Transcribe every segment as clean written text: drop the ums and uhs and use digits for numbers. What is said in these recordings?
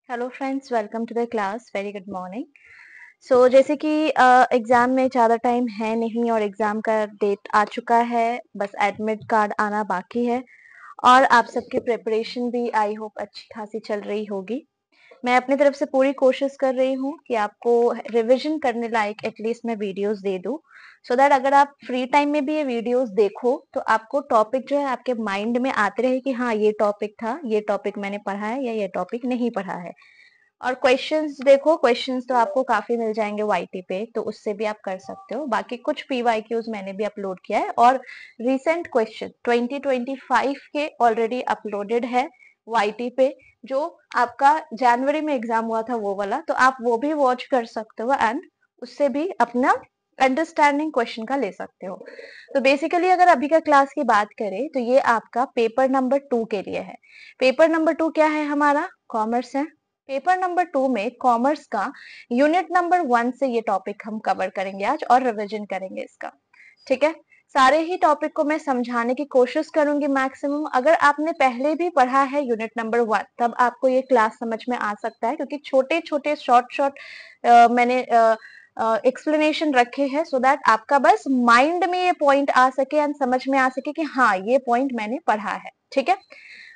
Hello friends, welcome to the class. Very good morning. जैसे कि exam में ज़्यादा टाइम है नहीं और एग्ज़ाम का डेट आ चुका है, बस एडमिट कार्ड आना बाकी है और आप सबकी प्रिपरेशन भी आई होप अच्छी खासी चल रही होगी। मैं अपनी तरफ से पूरी कोशिश कर रही हूँ कि आपको रिवीजन करने लायक एटलीस्ट मैं वीडियोस दे दूँ, सो दैट अगर आप फ्री टाइम में भी ये वीडियोस देखो तो आपको टॉपिक जो है आपके माइंड में आते रहे कि हाँ ये टॉपिक था, ये टॉपिक मैंने पढ़ा है या ये टॉपिक नहीं पढ़ा है। और क्वेश्चंस देखो, क्वेश्चंस तो आपको काफी मिल जाएंगे वाईटी पे, तो उससे भी आप कर सकते हो। बाकी कुछ पीवाईक्यूज मैंने भी अपलोड किया है और रिसेंट क्वेश्चन 2025 के ऑलरेडी अपलोडेड है वाईटी पे, जो आपका जनवरी में एग्जाम हुआ था वो वाला, तो आप वो भी वॉच कर सकते हो एंड उससे भी अपना अंडरस्टैंडिंग क्वेश्चन का ले सकते हो। तो बेसिकली अगर अभी का क्लास की बात करें तो ये आपका पेपर नंबर 2 के लिए है। पेपर नंबर 2 क्या है हमारा? कॉमर्स है। पेपर नंबर 2 में कॉमर्स का यूनिट नंबर 1 से ये टॉपिक हम कवर करेंगे आज और रिवीजन करेंगे इसका। ठीक है, सारे ही टॉपिक को मैं समझाने की कोशिश करूंगी मैक्सिमम। अगर आपने पहले भी पढ़ा है यूनिट नंबर 1 तब आपको ये क्लास समझ में आ सकता है, क्योंकि छोटे छोटे शॉर्ट शॉर्ट मैंने एक्सप्लेनेशन रखे हैं सो दैट आपका बस माइंड में ये पॉइंट आ सके एंड समझ में आ सके कि हाँ ये पॉइंट मैंने पढ़ा है। ठीक है,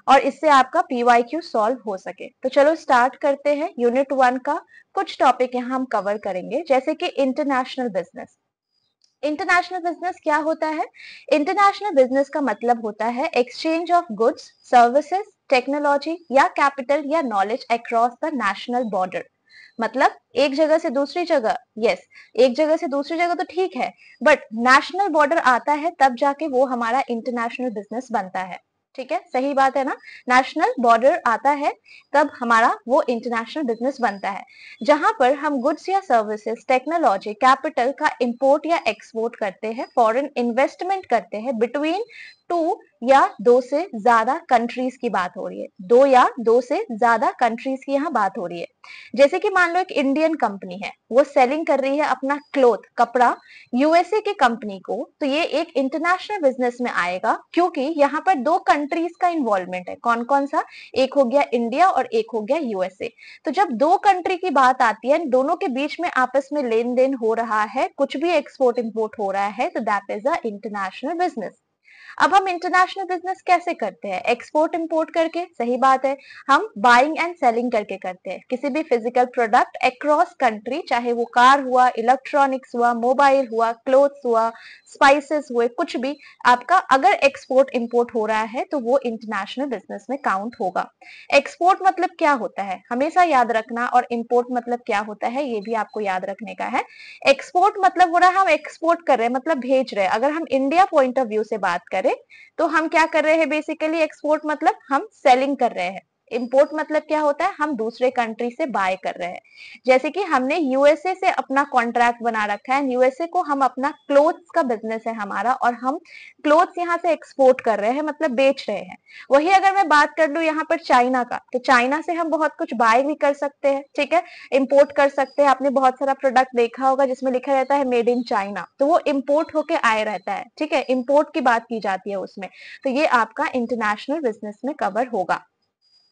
और इससे आपका पीवाईक्यू सॉल्व हो सके। तो चलो स्टार्ट करते हैं। यूनिट 1 का कुछ टॉपिक यहाँ हम कवर करेंगे, जैसे कि इंटरनेशनल बिजनेस। इंटरनेशनल बिजनेस क्या होता है? इंटरनेशनल बिजनेस का मतलब होता है exchange of goods, services, technology या कैपिटल या knowledge across the national border. मतलब एक जगह से दूसरी जगह, यस, एक जगह से दूसरी जगह तो ठीक है, बट नेशनल बॉर्डर आता है तब जाके वो हमारा इंटरनेशनल बिजनेस बनता है। ठीक है, सही बात है ना? नेशनल बॉर्डर आता है तब हमारा वो इंटरनेशनल बिजनेस बनता है, जहां पर हम गुड्स या सर्विसेज, टेक्नोलॉजी, कैपिटल का इंपोर्ट या एक्सपोर्ट करते हैं, फॉरेन इन्वेस्टमेंट करते हैं बिटवीन टू या दो से ज्यादा कंट्रीज की बात हो रही है। दो या दो से ज्यादा कंट्रीज की यहाँ बात हो रही है। जैसे कि मान लो एक इंडियन कंपनी है, वो सेलिंग कर रही है अपना क्लोथ, कपड़ा, यूएसए की कंपनी को, तो ये एक इंटरनेशनल बिजनेस में आएगा, क्योंकि यहाँ पर दो कंट्रीज का इन्वॉल्वमेंट है। कौन कौन सा? एक हो गया इंडिया और एक हो गया यूएसए। तो जब दो कंट्री की बात आती है, दोनों के बीच में आपस में लेन देन हो रहा है, कुछ भी एक्सपोर्ट इंपोर्ट हो रहा है, तो that is a international business. अब हम इंटरनेशनल बिजनेस कैसे करते हैं? एक्सपोर्ट इंपोर्ट करके, सही बात है। हम बाइंग एंड सेलिंग करके करते हैं किसी भी फिजिकल प्रोडक्ट अक्रॉस कंट्री, चाहे वो कार हुआ, इलेक्ट्रॉनिक्स हुआ, मोबाइल हुआ, क्लोथ्स हुआ, स्पाइसेस हुए, कुछ भी आपका अगर एक्सपोर्ट इंपोर्ट हो रहा है तो वो इंटरनेशनल बिजनेस में काउंट होगा। एक्सपोर्ट मतलब क्या होता है हमेशा याद रखना, और इंपोर्ट मतलब क्या होता है ये भी आपको याद रखने का है। एक्सपोर्ट मतलब हो रहा है हम एक्सपोर्ट कर रहे हैं, मतलब भेज रहे हैं। अगर हम इंडिया पॉइंट ऑफ व्यू से बात करें तो हम क्या कर रहे हैं? बेसिकली एक्सपोर्ट मतलब हम सेलिंग कर रहे हैं। इंपोर्ट मतलब क्या होता है? हम दूसरे कंट्री से बाय कर रहे हैं। जैसे कि हमने यूएसए से अपना कॉन्ट्रैक्ट बना रखा है, यूएसए को हम अपना क्लोथ्स का बिजनेस है हमारा, और हम क्लोथ्स यहाँ से एक्सपोर्ट कर रहे हैं, मतलब बेच रहे हैं। वही अगर मैं बात कर लू यहाँ पर चाइना का, तो चाइना से हम बहुत कुछ बाय भी कर सकते हैं। ठीक है, इंपोर्ट कर सकते हैं। आपने बहुत सारा प्रोडक्ट देखा होगा जिसमें लिखा रहता है मेड इन चाइना, तो वो इंपोर्ट होके आए रहता है। ठीक है, इंपोर्ट की बात की जाती है उसमें। तो ये आपका इंटरनेशनल बिजनेस में कवर होगा।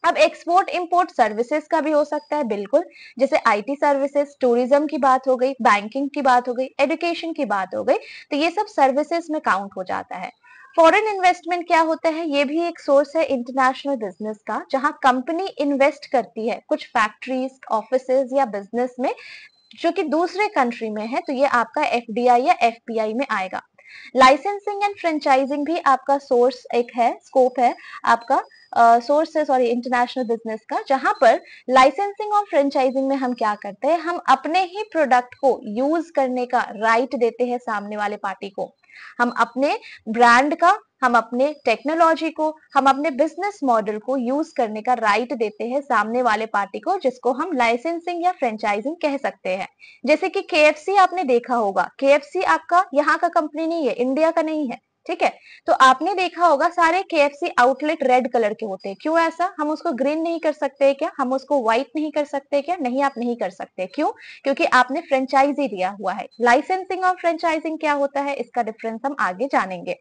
अब एक्सपोर्ट इंपोर्ट सर्विसेज का भी हो सकता है, बिल्कुल। जैसे आईटी सर्विसेज, टूरिज्म की बात हो गई, बैंकिंग की बात हो गई, एजुकेशन की बात हो गई, तो ये सब सर्विसेज में काउंट हो जाता है। फॉरेन इन्वेस्टमेंट क्या होता है? ये भी एक सोर्स है इंटरनेशनल बिजनेस का, जहां कंपनी इन्वेस्ट करती है कुछ फैक्ट्रीज, ऑफिसेज या बिजनेस में जो कि दूसरे कंट्री में है, तो ये आपका एफडीआई या एफपीआई में आएगा। लाइसेंसिंग एंड फ्रेंचाइजिंग भी आपका सोर्स एक है, स्कोप है आपका, सोर्स है, सॉरी, इंटरनेशनल बिजनेस का, जहां पर लाइसेंसिंग और फ्रेंचाइजिंग में हम क्या करते हैं? हम अपने ही प्रोडक्ट को यूज करने का राइट देते हैं सामने वाले पार्टी को। हम अपने ब्रांड का, हम अपने टेक्नोलॉजी को, हम अपने बिजनेस मॉडल को यूज करने का राइट देते हैं सामने वाले पार्टी को, जिसको हम लाइसेंसिंग या फ्रेंचाइजिंग कह सकते हैं। जैसे कि केएफसी आपने देखा होगा, केएफसी आपका यहाँ का कंपनी नहीं है, इंडिया का नहीं है। ठीक है, तो आपने देखा होगा सारे केएफसी आउटलेट रेड कलर के होते हैं। क्यों ऐसा? हम उसको ग्रीन नहीं कर सकते क्या? हम उसको व्हाइट नहीं कर सकते क्या? नहीं, आप नहीं कर सकते। क्यों? क्योंकि आपने फ्रेंचाइजी दिया हुआ है। लाइसेंसिंग और फ्रेंचाइजिंग क्या होता है, इसका डिफरेंस हम आगे जानेंगे।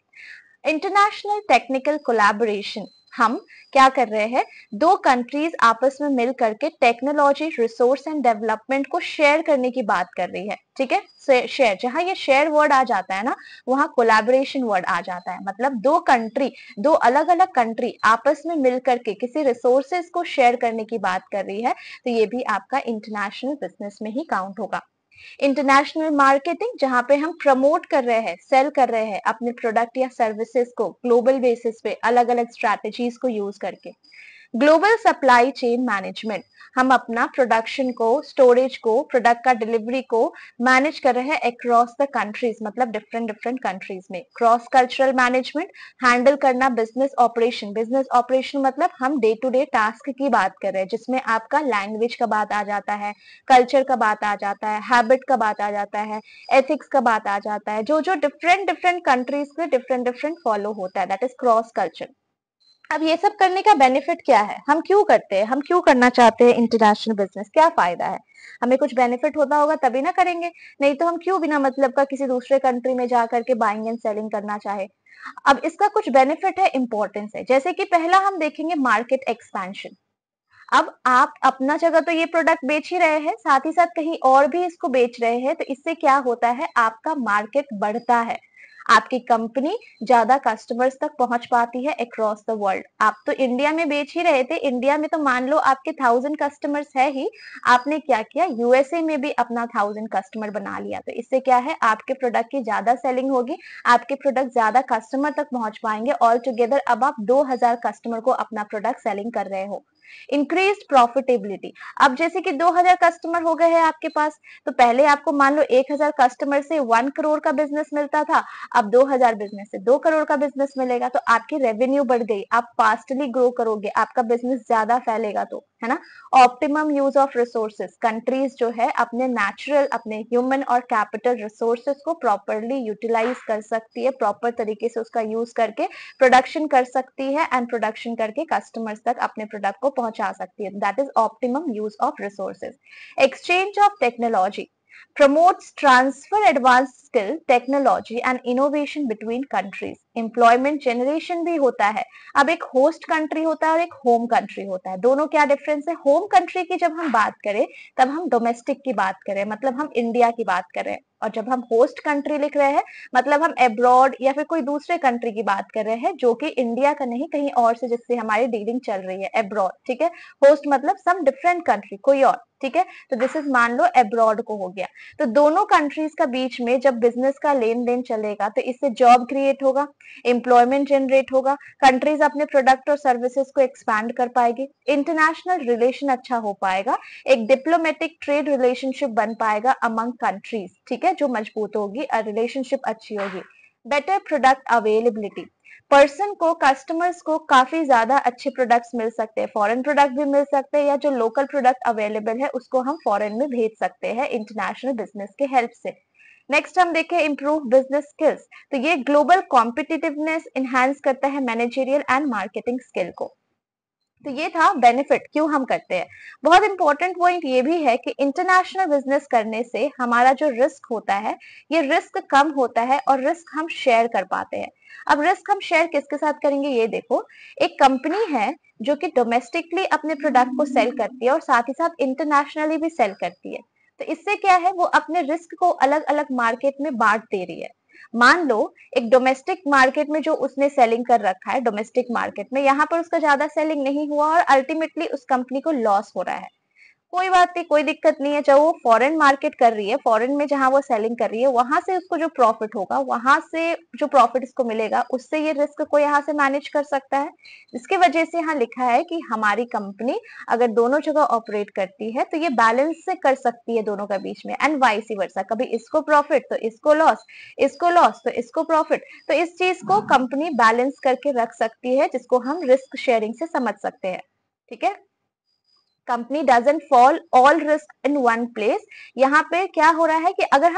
इंटरनेशनल टेक्निकल कोलैबोरेशन, हम क्या कर रहे हैं, दो कंट्रीज आपस में मिल करके टेक्नोलॉजी, रिसोर्स एंड डेवलपमेंट को शेयर करने की बात कर रही है। ठीक है, शेयर, जहां ये शेयर वर्ड आ जाता है ना, वहां कोलैबोरेशन वर्ड आ जाता है। मतलब दो कंट्री, दो अलग अलग कंट्री आपस में मिल करके किसी रिसोर्सेज को शेयर करने की बात कर रही है, तो ये भी आपका इंटरनेशनल बिजनेस में ही काउंट होगा। इंटरनेशनल मार्केटिंग, जहां पे हम प्रमोट कर रहे हैं, सेल कर रहे हैं अपने प्रोडक्ट या सर्विसेज को ग्लोबल बेसिस पे अलग अलग स्ट्रैटेजीज को यूज करके। ग्लोबल सप्लाई चेन मैनेजमेंट, हम अपना प्रोडक्शन को, स्टोरेज को, प्रोडक्ट का डिलीवरी को मैनेज कर रहे हैं अक्रॉस द कंट्रीज, मतलब डिफरेंट डिफरेंट कंट्रीज में। क्रॉस कल्चरल मैनेजमेंट, हैंडल करना बिजनेस ऑपरेशन। बिजनेस ऑपरेशन मतलब हम डे टू डे टास्क की बात कर रहे हैं, जिसमें आपका लैंग्वेज का बात आ जाता है, कल्चर का बात आ जाता है, हैबिट का बात आ जाता है, एथिक्स का बात आ जाता है, जो जो डिफरेंट डिफरेंट कंट्रीज के डिफरेंट डिफरेंट फॉलो होता है, दैट इज क्रॉस कल्चर। अब ये सब करने का बेनिफिट क्या है, हम क्यों करते हैं, हम क्यों करना चाहते हैं इंटरनेशनल बिजनेस, क्या फायदा है? हमें कुछ बेनिफिट होता होगा तभी ना करेंगे, नहीं तो हम क्यों बिना मतलब का किसी दूसरे कंट्री में जा करके बाइंग एंड सेलिंग करना चाहे। अब इसका कुछ बेनिफिट है, इंपॉर्टेंस है। जैसे कि पहला हम देखेंगे मार्केट एक्सपेंशन। अब आप अपना जगह तो ये प्रोडक्ट बेच ही रहे हैं, साथ ही साथ कहीं और भी इसको बेच रहे हैं, तो इससे क्या होता है, आपका मार्केट बढ़ता है, आपकी कंपनी ज्यादा कस्टमर्स तक पहुंच पाती है अक्रॉस द वर्ल्ड। आप तो इंडिया में बेच ही रहे थे, इंडिया में तो मान लो आपके 1000 कस्टमर्स है ही, आपने क्या किया, यूएसए में भी अपना 1000 कस्टमर बना लिया, तो इससे क्या है, आपके प्रोडक्ट की ज्यादा सेलिंग होगी, आपके प्रोडक्ट ज्यादा कस्टमर तक पहुंच पाएंगे। ऑल टुगेदर अब आप 2000 कस्टमर को अपना प्रोडक्ट सेलिंग कर रहे हो। इंक्रीज प्रॉफिटेबिलिटी, अब जैसे कि 2000 कस्टमर हो गए हैं आपके पास, तो पहले आपको मान लो 1000 कस्टमर से 1 करोड़ का बिजनेस मिलता था, अब 2000 बिजनेस से 2 करोड़ का बिजनेस मिलेगा, तो आपकी रेवेन्यू बढ़ गई, आप फास्टली ग्रो करोगे, आपका बिजनेस ज्यादा फैलेगा, तो है ना। Optimum use of resources, countries जो है अपने नेचुरल, अपने ह्यूमन और कैपिटल रिसोर्सेज को प्रॉपरली यूटिलाइज कर सकती है, प्रॉपर तरीके से उसका यूज करके प्रोडक्शन कर सकती है, एंड प्रोडक्शन करके कस्टमर्स तक अपने प्रोडक्ट को पहुंचा सकती है, that is optimum use of resources. Exchange of technology promotes transfer advanced skill, technology and innovation between countries. Employment generation भी होता है। अब एक होस्ट कंट्री होता है और एक होम कंट्री होता है, दोनों क्या डिफरेंस है, होम कंट्री की जब हम बात करें तब हम डोमेस्टिक की बात करें, मतलब हम इंडिया की बात करें, और जब हम होस्ट कंट्री लिख रहे हैं मतलब हम अब्रॉड या फिर कोई दूसरे कंट्री की बात कर रहे हैं जो कि इंडिया का नहीं, कहीं और से जिससे हमारी डीलिंग चल रही है, अब्रॉड। ठीक है, होस्ट मतलब सम डिफरेंट कंट्री, कोई और। ठीक है, तो दिस इज मान लो अब्रॉड को हो गया। तो दोनों कंट्रीज का बीच में जब बिजनेस का लेन देन चलेगा तो इससे जॉब क्रिएट होगा, एम्प्लॉयमेंट जनरेट होगा, कंट्रीज अपने प्रोडक्ट और सर्विसेज को एक्सपैंड कर पाएगी, इंटरनेशनल रिलेशन अच्छा हो पाएगा, एक डिप्लोमेटिक ट्रेड रिलेशनशिप बन पाएगा अमंग कंट्रीज। ठीक है, जो मजबूत होगी, रिलेशनशिप अच्छी होगी। बेटर प्रोडक्ट अवेलेबिलिटी, पर्सन को, कस्टमर्स को काफी ज्यादा अच्छे प्रोडक्ट्स मिल सकते हैं, फॉरेन प्रोडक्ट भी मिल सकते हैं, या जो लोकल प्रोडक्ट अवेलेबल है उसको हम फॉरेन में भेज सकते हैं इंटरनेशनल बिजनेस के हेल्प से। नेक्स्ट हम देखें इंप्रूव बिजनेस स्किल्स, तो ये ग्लोबल कॉम्पिटिटिवनेस इनहेंस करता है मैनेजरियल एंड मार्केटिंग स्किल को। तो ये था बेनिफिट क्यों हम करते हैं। बहुत इंपॉर्टेंट पॉइंट ये भी है कि इंटरनेशनल बिजनेस करने से हमारा जो रिस्क होता है, ये रिस्क कम होता है और रिस्क हम शेयर कर पाते हैं। अब रिस्क हम शेयर किसके साथ करेंगे, ये देखो, एक कंपनी है जो कि डोमेस्टिकली अपने प्रोडक्ट को सेल करती है और साथ ही साथ इंटरनेशनली भी सेल करती है, तो इससे क्या है, वो अपने रिस्क को अलग अलग मार्केट में बांट दे रही है। मान लो एक डोमेस्टिक मार्केट में जो उसने सेलिंग कर रखा है, डोमेस्टिक मार्केट में यहाँ पर उसका ज्यादा सेलिंग नहीं हुआ और अल्टीमेटली उस कंपनी को लॉस हो रहा है, कोई बात नहीं, कोई दिक्कत नहीं है, चाहे वो फॉरेन मार्केट कर रही है, फॉरेन में जहां वो सेलिंग कर रही है वहां से उसको जो प्रॉफिट होगा, वहां से जो प्रॉफिट इसको मिलेगा, उससे ये रिस्क को यहाँ से मैनेज कर सकता है। इसकी वजह से यहाँ लिखा है कि हमारी कंपनी अगर दोनों जगह ऑपरेट करती है तो ये बैलेंस से कर सकती है दोनों का बीच में, एंड वाइस वर्सा, कभी इसको प्रॉफिट तो इसको लॉस, इसको लॉस तो इसको प्रॉफिट, तो इस चीज को कंपनी बैलेंस करके रख सकती है, जिसको हम रिस्क शेयरिंग से समझ सकते हैं। ठीक है, company doesn't fall all risk in one place. यहाँ पे क्या हो रहा है कि अगर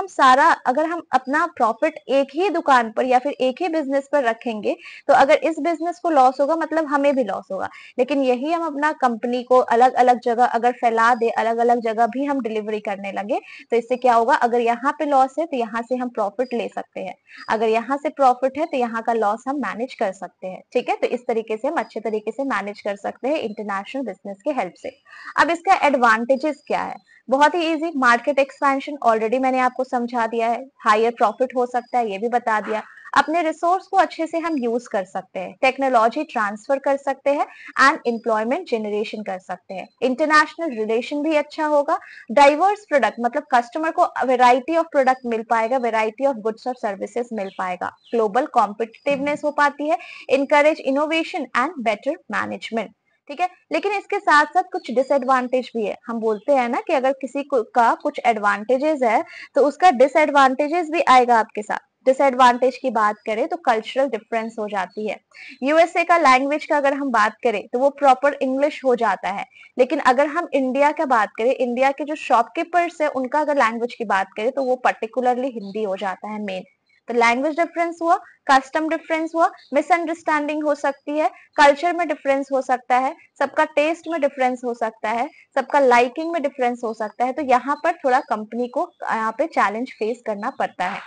हम अपना प्रॉफिट एक ही दुकान पर या फिर एक ही बिजनेस पर रखेंगे, तो अगर इस बिजनेस को लॉस होगा मतलब हमें भी लॉस होगा। लेकिन यही हम अपना कंपनी को अलग अलग जगह अगर फैला दे, अलग अलग जगह भी हम डिलीवरी करने लगे, तो इससे क्या होगा, अगर यहाँ पे लॉस है तो यहाँ से हम प्रॉफिट ले सकते हैं, अगर यहाँ से प्रॉफिट है तो यहाँ का लॉस हम मैनेज कर सकते हैं। ठीक है, तो इस तरीके से हम अच्छे तरीके से मैनेज कर सकते हैं इंटरनेशनल बिजनेस के हेल्प से। अब इसका एडवांटेजेस क्या है? बहुत ही इजी, मार्केट एक्सपेंशन ऑलरेडी मैंने आपको समझा दिया है, हायर प्रॉफिट हो सकता है ये भी बता दिया, अपने रिसोर्स को अच्छे से हम यूज कर सकते हैं, टेक्नोलॉजी ट्रांसफर कर सकते हैं एंड एम्प्लॉयमेंट जनरेशन कर सकते हैं, इंटरनेशनल रिलेशन भी अच्छा होगा, डाइवर्स प्रोडक्ट मतलब कस्टमर को वेराइटी ऑफ प्रोडक्ट मिल पाएगा, वेराइटी ऑफ गुड्स और सर्विसेज मिल पाएगा, ग्लोबल कॉम्पिटिटिवनेस हो पाती है, encourage innovation and better management. ठीक है, लेकिन इसके साथ साथ कुछ डिसएडवांटेज भी है। हम बोलते हैं ना कि अगर किसी को का कुछ एडवांटेजेस है तो उसका डिसएडवांटेजेस भी आएगा आपके साथ। डिसएडवांटेज की बात करें तो कल्चरल डिफरेंस हो जाती है। यूएसए का लैंग्वेज का अगर हम बात करें तो वो प्रॉपर इंग्लिश हो जाता है, लेकिन अगर हम इंडिया का बात करें, इंडिया के जो शॉपकीपर्स है उनका अगर लैंग्वेज की बात करें तो वो पर्टिकुलरली हिंदी हो जाता है मेन। तो लैंग्वेज डिफरेंस हुआ, कस्टम डिफरेंस हुआ, मिसअंडरस्टैंडिंग हो सकती है, कल्चर में डिफरेंस हो सकता है, सबका टेस्ट में डिफरेंस हो सकता है, सबका लाइकिंग में डिफरेंस हो सकता है, तो यहाँ पर थोड़ा कंपनी को यहाँ पे चैलेंज फेस करना पड़ता है।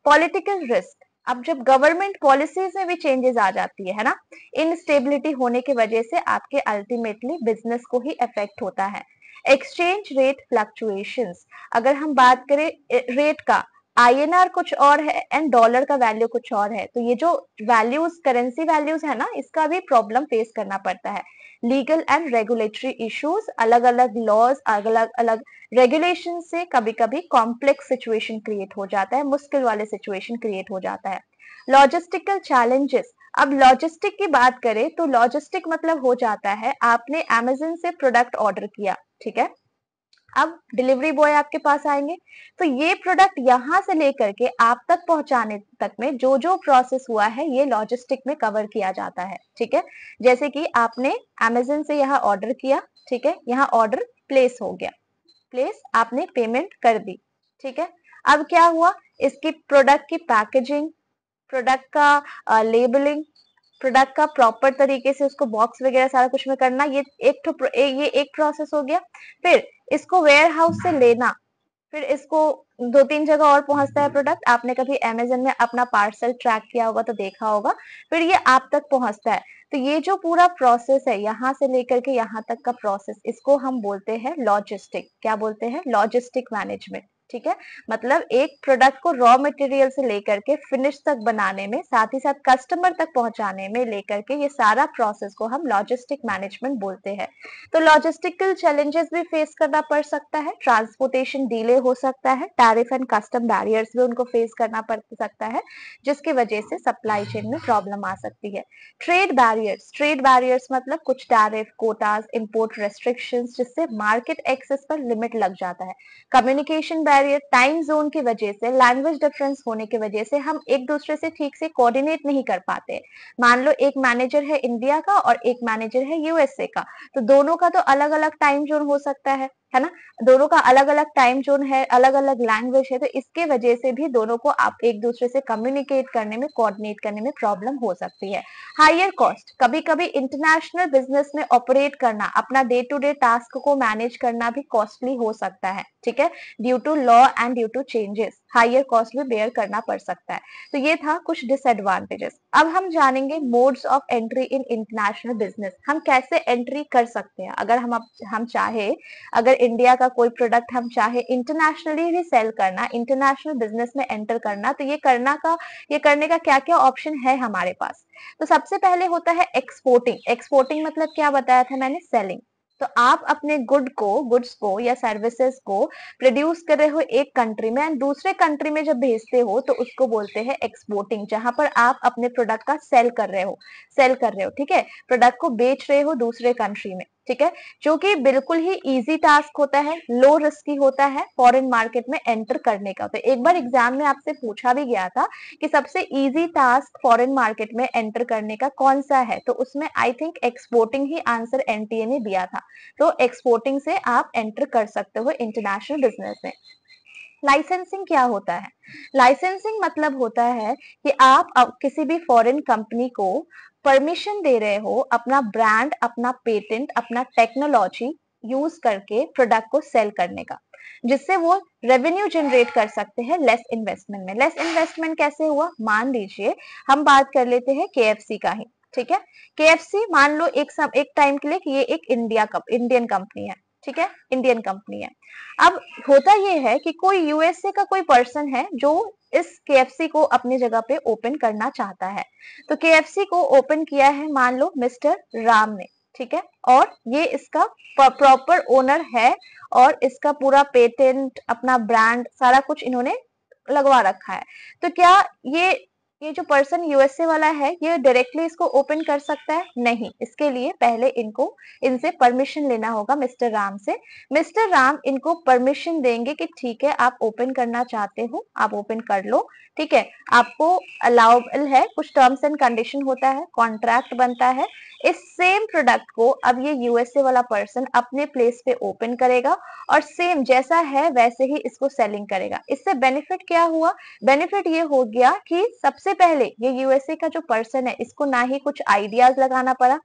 पॉलिटिकल रिस्क, अब जब गवर्नमेंट पॉलिसीज में भी चेंजेस आ जाती है ना, इनस्टेबिलिटी होने की वजह से आपके अल्टीमेटली बिजनेस को ही इफेक्ट होता है। एक्सचेंज रेट फ्लक्चुएशंस, अगर हम बात करें रेट का, आईएनआर कुछ और है एंड डॉलर का वैल्यू कुछ और है, तो ये जो वैल्यूज करेंसी वैल्यूज है ना, इसका भी प्रॉब्लम फेस करना पड़ता है। लीगल एंड रेगुलेटरी इश्यूज, अलग अलग लॉज, अलग अलग रेगुलेशन से कभी कभी कॉम्प्लेक्स सिचुएशन क्रिएट हो जाता है, मुश्किल वाले सिचुएशन क्रिएट हो जाता है। लॉजिस्टिकल चैलेंजेस, अब लॉजिस्टिक की बात करें तो लॉजिस्टिक मतलब हो जाता है आपने अमेजन से प्रोडक्ट ऑर्डर किया, ठीक है, अब डिलीवरी बॉय आपके पास आएंगे, तो ये प्रोडक्ट यहां से लेकर के आप तक पहुंचाने तक में जो जो प्रोसेस हुआ है ये लॉजिस्टिक में कवर किया जाता है। ठीक है, जैसे कि आपने अमेजन से यहाँ ऑर्डर किया, ठीक है, यहाँ ऑर्डर प्लेस हो गया, प्लेस आपने पेमेंट कर दी, ठीक है, अब क्या हुआ, इसकी प्रोडक्ट की पैकेजिंग, प्रोडक्ट का लेबलिंग, प्रोडक्ट का प्रॉपर तरीके से उसको बॉक्स वगैरह सारा कुछ में करना, ये एक प्रोसेस हो गया। फिर इसको वेयर हाउस से लेना, फिर इसको दो तीन जगह और पहुंचता है प्रोडक्ट, आपने कभी अमेजन में अपना पार्सल ट्रैक किया होगा तो देखा होगा, फिर ये आप तक पहुंचता है। तो ये जो पूरा प्रोसेस है यहाँ से लेकर के यहाँ तक का प्रोसेस, इसको हम बोलते हैं लॉजिस्टिक, क्या बोलते हैं, लॉजिस्टिक मैनेजमेंट। ठीक है, मतलब एक प्रोडक्ट को रॉ मटेरियल से लेकर के फिनिश तक बनाने में, साथ ही साथ कस्टमर तक पहुंचाने में लेकर के ये सारा प्रोसेस को हम लॉजिस्टिक मैनेजमेंट बोलते हैं। तो लॉजिस्टिकल चैलेंजेस भी फेस करना पड़ सकता है, ट्रांसपोर्टेशन डिले हो सकता है, टैरिफ एंड कस्टम बैरियर्स भी उनको फेस करना पड़ सकता है, जिसकी वजह से सप्लाई चेन में प्रॉब्लम आ सकती है। ट्रेड बैरियर्स मतलब कुछ टैरिफ, कोटास, इंपोर्ट रेस्ट्रिक्शंस, जिससे मार्केट एक्सेस पर लिमिट लग जाता है। कम्युनिकेशन बैरियर, टाइम जोन की वजह से, लैंग्वेज डिफरेंस होने की वजह से हम एक दूसरे से ठीक से कोऑर्डिनेट नहीं कर पाते। मान लो एक मैनेजर है इंडिया का और एक मैनेजर है यूएसए का, तो दोनों का तो अलग अलग टाइम जोन हो सकता है ना, दोनों का अलग अलग टाइम जोन है, अलग अलग लैंग्वेज है, तो इसके वजह से भी दोनों को आप एक दूसरे से कम्युनिकेट करने में, कोऑर्डिनेट करने में प्रॉब्लम हो सकती है। हायर कॉस्ट, कभी कभी इंटरनेशनल बिजनेस में ऑपरेट करना, अपना डे टू डे टास्क को मैनेज करना भी कॉस्टली हो सकता है। ठीक है, due to law and due to changes higher cost भी बेयर करना पड़ सकता है। तो ये था कुछ डिसएडवांटेजेस। अब हम जानेंगे modes of entry in international business, हम कैसे एंट्री कर सकते हैं। अगर हम चाहे, अगर इंडिया का कोई प्रोडक्ट हम चाहे इंटरनेशनली भी सेल करना, इंटरनेशनल बिजनेस में एंटर करना, तो ये करने का क्या क्या ऑप्शन है हमारे पास। तो सबसे पहले होता है एक्सपोर्टिंग। एक्सपोर्टिंग मतलब क्या बताया था मैंने, सेलिंग। तो आप अपने गुड्स को या सर्विसेज को प्रोड्यूस कर रहे हो एक कंट्री में एंड दूसरे कंट्री में जब भेजते हो तो उसको बोलते हैं एक्सपोर्टिंग, जहां पर आप अपने प्रोडक्ट का सेल कर रहे हो, ठीक है, प्रोडक्ट को बेच रहे हो दूसरे कंट्री में। ठीक है, जो कि बिल्कुल ही इजी टास्क होता है, लो रिस्की होता है, फॉरेन मार्केट में एंटर करने का। तो एक बार एग्जाम में आपसे पूछा भी गया था कि सबसे इजी टास्क फॉरेन मार्केट में एंटर करने का कौन सा है, तो उसमें I think exporting he answer NTA ने दिया था। तो एक्सपोर्टिंग से आप एंटर कर सकते हो इंटरनेशनल बिजनेस में। लाइसेंसिंग क्या होता है? लाइसेंसिंग मतलब होता है कि आप अब किसी भी फॉरेन कंपनी को परमिशन दे रहे हो अपना ब्रांड, अपना पेटेंट, अपना टेक्नोलॉजी यूज करके प्रोडक्ट को सेल करने का, जिससे वो रेवेन्यू जनरेट कर सकते हैं लेस इन्वेस्टमेंट में। लेस इन्वेस्टमेंट कैसे हुआ? मान लीजिए हम बात कर लेते हैं केएफसी का ही, ठीक है। केएफसी मान लो एक टाइम के लिए कि ये एक इंडियन कंपनी है, ठीक है, इंडियन कंपनी है। अब होता ये है कि कोई यूएसए का कोई पर्सन है जो इस केएफसी को अपनी जगह पे ओपन करना चाहता है। तो केएफसी को ओपन किया है मान लो मिस्टर राम ने, ठीक है, और ये इसका प्रॉपर ओनर है और इसका पूरा पेटेंट, अपना ब्रांड, सारा कुछ इन्होंने लगवा रखा है। तो क्या ये ये जो पर्सन यूएसए वाला है ये डायरेक्टली इसको ओपन कर सकता है? नहीं, इसके लिए पहले इनसे परमिशन लेना होगा मिस्टर राम से। मिस्टर राम इनको परमिशन देंगे कि ठीक है आप ओपन करना चाहते हो, आप ओपन कर लो, ठीक है, आपको अलाउबल है, कुछ टर्म्स एंड कंडीशन होता है, कॉन्ट्रैक्ट बनता है। इस सेम प्रोडक्ट को अब ये यूएसए वाला पर्सन अपने प्लेस पे ओपन करेगा और सेम जैसा है वैसे ही इसको सेलिंग करेगा। इससे बेनिफिट क्या हुआ? बेनिफिट ये हो गया कि सबसे पहले ये यूएसए का जो पर्सन है इसको ना ही कुछ आइडियाज लगाना पड़ा,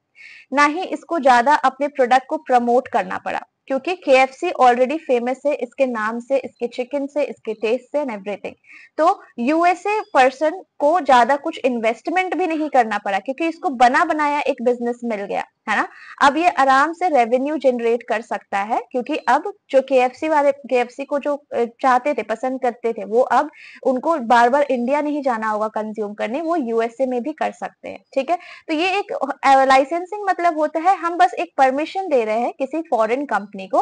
ना ही इसको ज्यादा अपने प्रोडक्ट को प्रमोट करना पड़ा, क्योंकि केएफसी ऑलरेडी फेमस है इसके नाम से, इसके चिकन से, इसके टेस्ट से एंड एवरीथिंग। तो यूएसए पर्सन को ज्यादा कुछ इन्वेस्टमेंट भी नहीं करना पड़ा, क्योंकि इसको बना बनाया एक बिजनेस मिल गया है ना। अब ये आराम से रेवेन्यू जनरेट कर सकता है, क्योंकि अब जो केएफसी को जो चाहते थे, पसंद करते थे, वो अब उनको बार बार इंडिया नहीं जाना होगा कंज्यूम करने, वो यूएसए में भी कर सकते हैं, ठीक है। तो ये एक लाइसेंसिंग मतलब होता है हम बस एक परमिशन दे रहे हैं किसी फॉरेन कंपनी को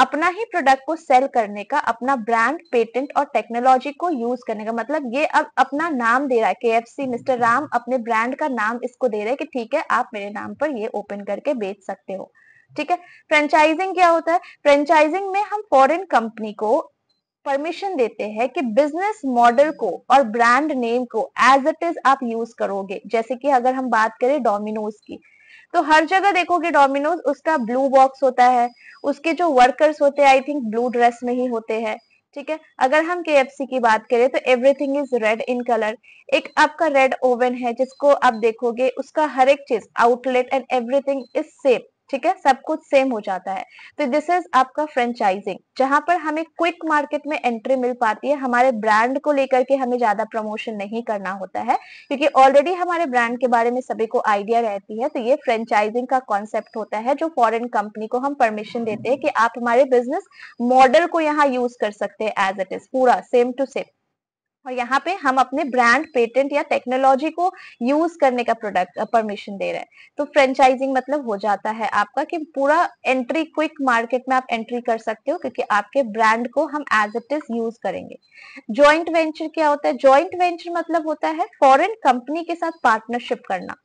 अपना ही प्रोडक्ट को सेल करने का, अपना ब्रांड, पेटेंट और टेक्नोलॉजी को यूज करने का। मतलब ये अब अपना नाम दे रहा है, केएफसी मिस्टर राम अपने ब्रांड का नाम इसको दे रहे हैं कि ठीक है आप मेरे नाम पर ये ओपन करके बेच सकते हो, ठीक है। फ्रेंचाइजिंग क्या होता है? फ्रेंचाइजिंग में हम फॉरेन कंपनी को परमिशन देते हैं कि बिजनेस मॉडल को और ब्रांड नेम को एज इट इज आप यूज करोगे। जैसे कि अगर हम बात करें डोमिनोज की, तो हर जगह देखोगे डोमिनोज, उसका ब्लू बॉक्स होता है, उसके जो वर्कर्स होते हैं आई थिंक ब्लू ड्रेस में ही होते हैं, ठीक है। अगर हम केएफसी की बात करें तो everything is red in colour. एक आपका रेड ओवन है जिसको आप देखोगे, उसका हर एक चीज, outlet and everything is same, ठीक है, सब कुछ सेम हो जाता है। तो दिस इज आपका फ्रेंचाइजिंग, जहां पर हमें क्विक मार्केट में एंट्री मिल पाती है, हमारे ब्रांड को लेकर के हमें ज्यादा प्रमोशन नहीं करना होता है, क्योंकि ऑलरेडी हमारे ब्रांड के बारे में सभी को आइडिया रहती है। तो ये फ्रेंचाइजिंग का कॉन्सेप्ट होता है, जो फॉरेन कंपनी को हम परमिशन देते हैं कि आप हमारे बिजनेस मॉडल को यहाँ यूज कर सकते हैं एज इट इज, पूरा सेम टू सेम, और यहाँ पे हम अपने ब्रांड, पेटेंट या टेक्नोलॉजी को यूज करने का प्रोडक्ट परमिशन दे रहे हैं। तो फ्रेंचाइजिंग मतलब हो जाता है आपका कि पूरा एंट्री, क्विक मार्केट में आप एंट्री कर सकते हो, क्योंकि आपके ब्रांड को हम एज इट इज यूज करेंगे। जॉइंट वेंचर क्या होता है? जॉइंट वेंचर मतलब होता है फॉरेन कंपनी के साथ पार्टनरशिप करना।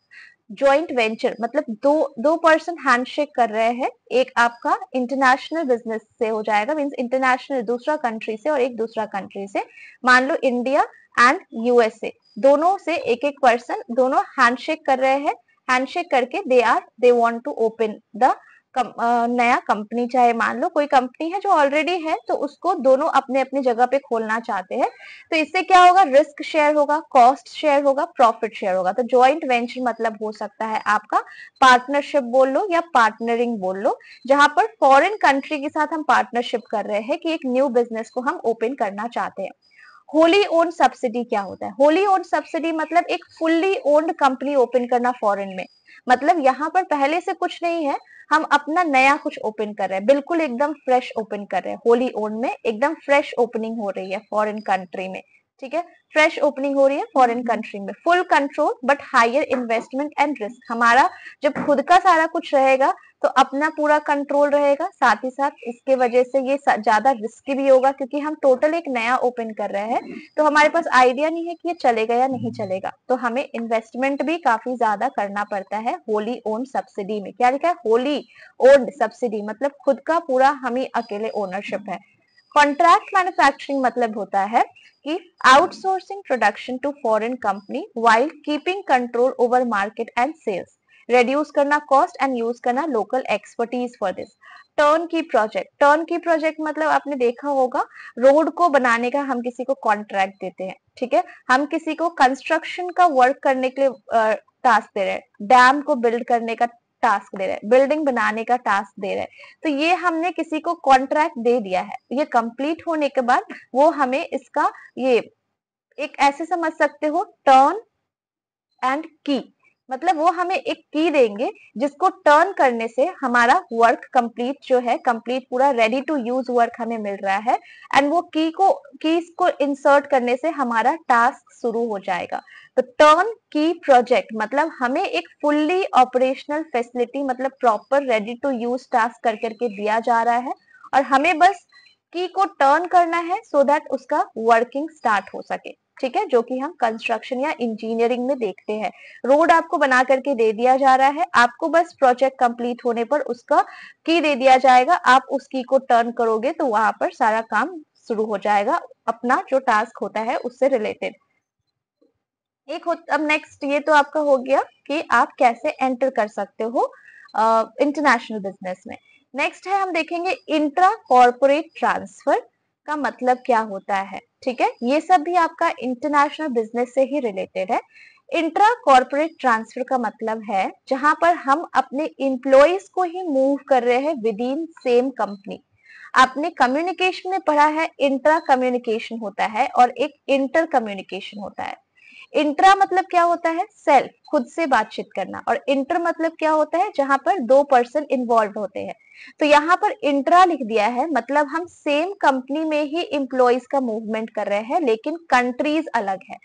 जॉइंट वेंचर मतलब दो दो पर्सन हैंडशेक कर रहे हैं, एक आपका इंटरनेशनल बिजनेस से हो जाएगा, मींस इंटरनेशनल दूसरा कंट्री से और एक दूसरा कंट्री से, मान लो इंडिया एंड यूएसए, दोनों से एक एक पर्सन, दोनों हैंडशेक कर रहे हैं। हैंडशेक करके they want to open the नया कंपनी, चाहे मान लो कोई कंपनी है जो ऑलरेडी है तो उसको दोनों अपने अपनी जगह पे खोलना चाहते हैं। तो इससे क्या होगा? रिस्क शेयर होगा, कॉस्ट शेयर होगा, प्रॉफिट शेयर होगा। तो जॉइंट वेंचर मतलब हो सकता है आपका पार्टनरशिप बोल लो या पार्टनरिंग बोल लो, जहां पर फॉरेन कंट्री के साथ हम पार्टनरशिप कर रहे हैं कि एक न्यू बिजनेस को हम ओपन करना चाहते हैं। होली ओन्ड सब्सिडी क्या होता है? होली ओन्ड सब्सिडी मतलब एक फुल्ली ओन्ड कंपनी ओपन करना फॉरेन में, मतलब यहाँ पर पहले से कुछ नहीं है, हम अपना नया कुछ ओपन कर रहे हैं, बिल्कुल एकदम फ्रेश ओपन कर रहे हैं। होली ओन्ड में एकदम फ्रेश ओपनिंग हो रही है फॉरेन कंट्री में, ठीक है, फ्रेश ओपनिंग हो रही है फॉरेन कंट्री में, full control but higher investment and risk. हमारा जब खुद का सारा कुछ रहेगा तो अपना पूरा कंट्रोल रहेगा, साथ ही साथ इसके वजह से ये ज्यादा रिस्की भी होगा क्योंकि हम टोटल एक नया ओपन कर रहे हैं, तो हमारे पास आइडिया नहीं है कि ये चलेगा या नहीं चलेगा, तो हमें इन्वेस्टमेंट भी काफी ज्यादा करना पड़ता है होली ओन सब्सिडी में। क्या लिखा है? होली ओन्ड सब्सिडी, मतलब खुद का पूरा हम ही अकेले ओनरशिप है। कॉन्ट्रैक्ट मैन्युफैक्चरिंग मतलब होता है कि outsourcing production to foreign company while keeping control over market and sales, reduce करना कॉस्ट एंड यूज करना local expertise for this. Turnkey project, turnkey project मतलब आपने देखा होगा रोड को बनाने का हम किसी को कॉन्ट्रैक्ट देते हैं, ठीक है, हम किसी को कंस्ट्रक्शन का वर्क करने के लिए टास्क दे रहे हैं, डैम को बिल्ड करने का टास्क दे रहे हैं, बिल्डिंग बनाने का टास्क दे रहे हैं, तो ये हमने किसी को कॉन्ट्रैक्ट दे दिया है। ये कंप्लीट होने के बाद वो हमें इसका ये एक ऐसे समझ सकते हो, टर्न एंड की, मतलब वो हमें एक की देंगे जिसको टर्न करने से हमारा वर्क कंप्लीट जो है, कंप्लीट पूरा रेडी टू यूज वर्क हमें मिल रहा है, एंड वो कीज को इंसर्ट करने से हमारा टास्क शुरू हो जाएगा। तो टर्न की प्रोजेक्ट मतलब हमें एक फुल्ली ऑपरेशनल फैसिलिटी, मतलब proper ready to use task कर करके दिया जा रहा है और हमें बस की को टर्न करना है सो दैट उसका वर्किंग स्टार्ट हो सके, ठीक है, जो कि हम कंस्ट्रक्शन या इंजीनियरिंग में देखते हैं। रोड आपको बना करके दे दिया जा रहा है, आपको बस प्रोजेक्ट कंप्लीट होने पर उसका की दे दिया जाएगा, आप उस की को टर्न करोगे तो वहां पर सारा काम शुरू हो जाएगा, अपना जो टास्क होता है उससे रिलेटेड। अब नेक्स्ट ये तो आपका हो गया कि आप कैसे एंटर कर सकते हो इंटरनेशनल बिजनेस में। नेक्स्ट है हम देखेंगे इंट्रा कॉर्पोरेट ट्रांसफर का मतलब क्या होता है, ठीक है, ये सब भी आपका इंटरनेशनल बिजनेस से ही रिलेटेड है। इंट्रा कॉर्पोरेट ट्रांसफर का मतलब है जहां पर हम अपने एम्प्लॉइज को ही मूव कर रहे हैं विद इन सेम कंपनी। आपने कम्युनिकेशन में पढ़ा है इंट्रा कम्युनिकेशन होता है और एक इंटर कम्युनिकेशन होता है। इंट्रा मतलब क्या होता है? सेल्फ, खुद से बातचीत करना, और इंटर मतलब क्या होता है? जहां पर दो पर्सन इन्वॉल्व होते हैं। तो यहाँ पर इंट्रा लिख दिया है मतलब हम सेम कंपनी में ही एम्प्लॉइज का मूवमेंट कर रहे हैं लेकिन कंट्रीज अलग है।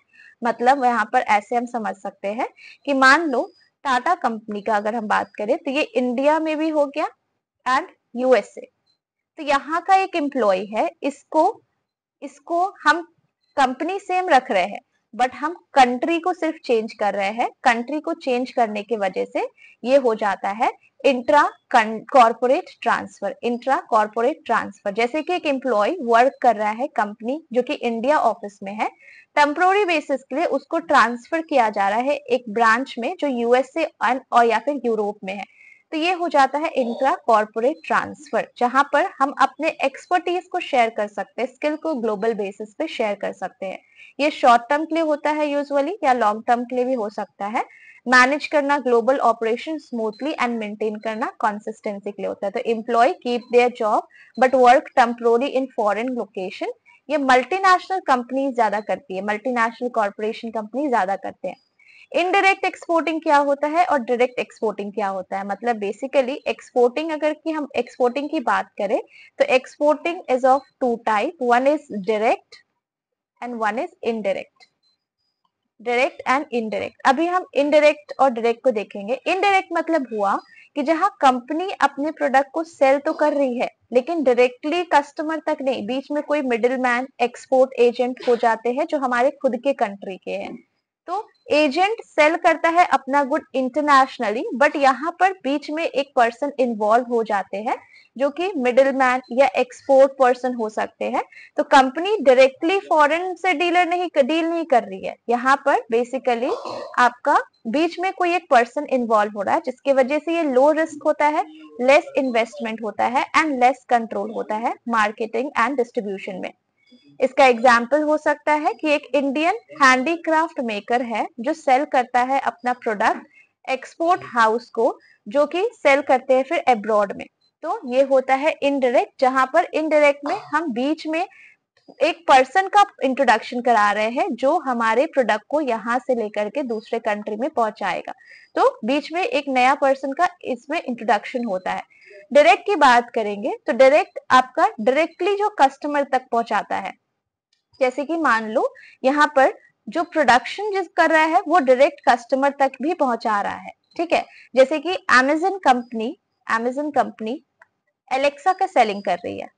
मतलब यहाँ पर ऐसे हम समझ सकते हैं कि मान लो टाटा कंपनी का अगर हम बात करें तो ये इंडिया में भी हो गया एंड यूएसए। तो यहाँ का एक एम्प्लॉय है, इसको इसको हम कंपनी सेम रख रहे हैं बट हम कंट्री को सिर्फ चेंज कर रहे हैं। कंट्री को चेंज करने की वजह से ये हो जाता है intra corporate transfer. Intra corporate transfer जैसे कि एक एम्प्लॉय वर्क कर रहा है कंपनी जो कि इंडिया ऑफिस में है, टेम्पोररी बेसिस के लिए उसको ट्रांसफर किया जा रहा है एक ब्रांच में जो यूएसए और या फिर यूरोप में है, तो ये हो जाता है इंट्रा कॉर्पोरेट ट्रांसफर, जहां पर हम अपने एक्सपर्टीज को शेयर कर सकते हैं, स्किल को ग्लोबल बेसिस पे शेयर कर सकते हैं। ये शॉर्ट टर्म के लिए होता है यूजुअली, या लॉन्ग टर्म के लिए भी हो सकता है। मैनेज करना global operation smoothly and maintain करना कंसिस्टेंसी के लिए होता है। तो employ keep their job but work temporary in foreign location. ये मल्टीनेशनल कंपनी ज्यादा करती है, मल्टीनेशनल कॉर्पोरेशन कंपनी ज्यादा करते हैं। इनडायरेक्ट एक्सपोर्टिंग क्या होता है और डायरेक्ट एक्सपोर्टिंग क्या होता है? मतलब बेसिकली एक्सपोर्टिंग, अगर कि हम एक्सपोर्टिंग की बात करें तो exporting is of two type, one is direct and one is indirect. Direct and indirect. अभी हम इनडायरेक्ट और डायरेक्ट को देखेंगे। इनडायरेक्ट मतलब हुआ कि जहां कंपनी अपने प्रोडक्ट को सेल तो कर रही है लेकिन डायरेक्टली कस्टमर तक नहीं, बीच में कोई मिडिल मैन, एक्सपोर्ट एजेंट हो जाते हैं जो हमारे खुद के कंट्री के हैं। तो एजेंट सेल करता है अपना गुड इंटरनेशनली बट यहाँ पर बीच में एक पर्सन इन्वॉल्व हो जाते हैं जो कि मिडिल मैन या एक्सपोर्ट पर्सन हो सकते हैं। तो कंपनी डायरेक्टली फॉरेन से डील नहीं कर रही है, यहाँ पर बेसिकली आपका बीच में कोई एक पर्सन इन्वॉल्व हो रहा है जिसकी वजह से ये लो रिस्क होता है, लेस इन्वेस्टमेंट होता है एंड लेस कंट्रोल होता है मार्केटिंग एंड डिस्ट्रीब्यूशन में। इसका एग्जाम्पल हो सकता है कि एक इंडियन हैंडीक्राफ्ट मेकर है जो सेल करता है अपना प्रोडक्ट एक्सपोर्ट हाउस को, जो कि सेल करते हैं फिर अब्रॉड में। तो ये होता है इनडायरेक्ट, जहां पर इनडायरेक्ट में हम बीच में एक पर्सन का इंट्रोडक्शन करा रहे हैं जो हमारे प्रोडक्ट को यहाँ से लेकर के दूसरे कंट्री में पहुंचाएगा। तो बीच में एक नया पर्सन का इसमें इंट्रोडक्शन होता है। डायरेक्ट की बात करेंगे तो डायरेक्ट आपका डायरेक्टली जो कस्टमर तक पहुंचाता है, जैसे कि मान लो यहाँ पर जो प्रोडक्शन जिस कर रहा है वो डायरेक्ट कस्टमर तक भी पहुंचा रहा है, ठीक है। जैसे कि अमेजन कंपनी एलेक्सा का सेलिंग कर रही है,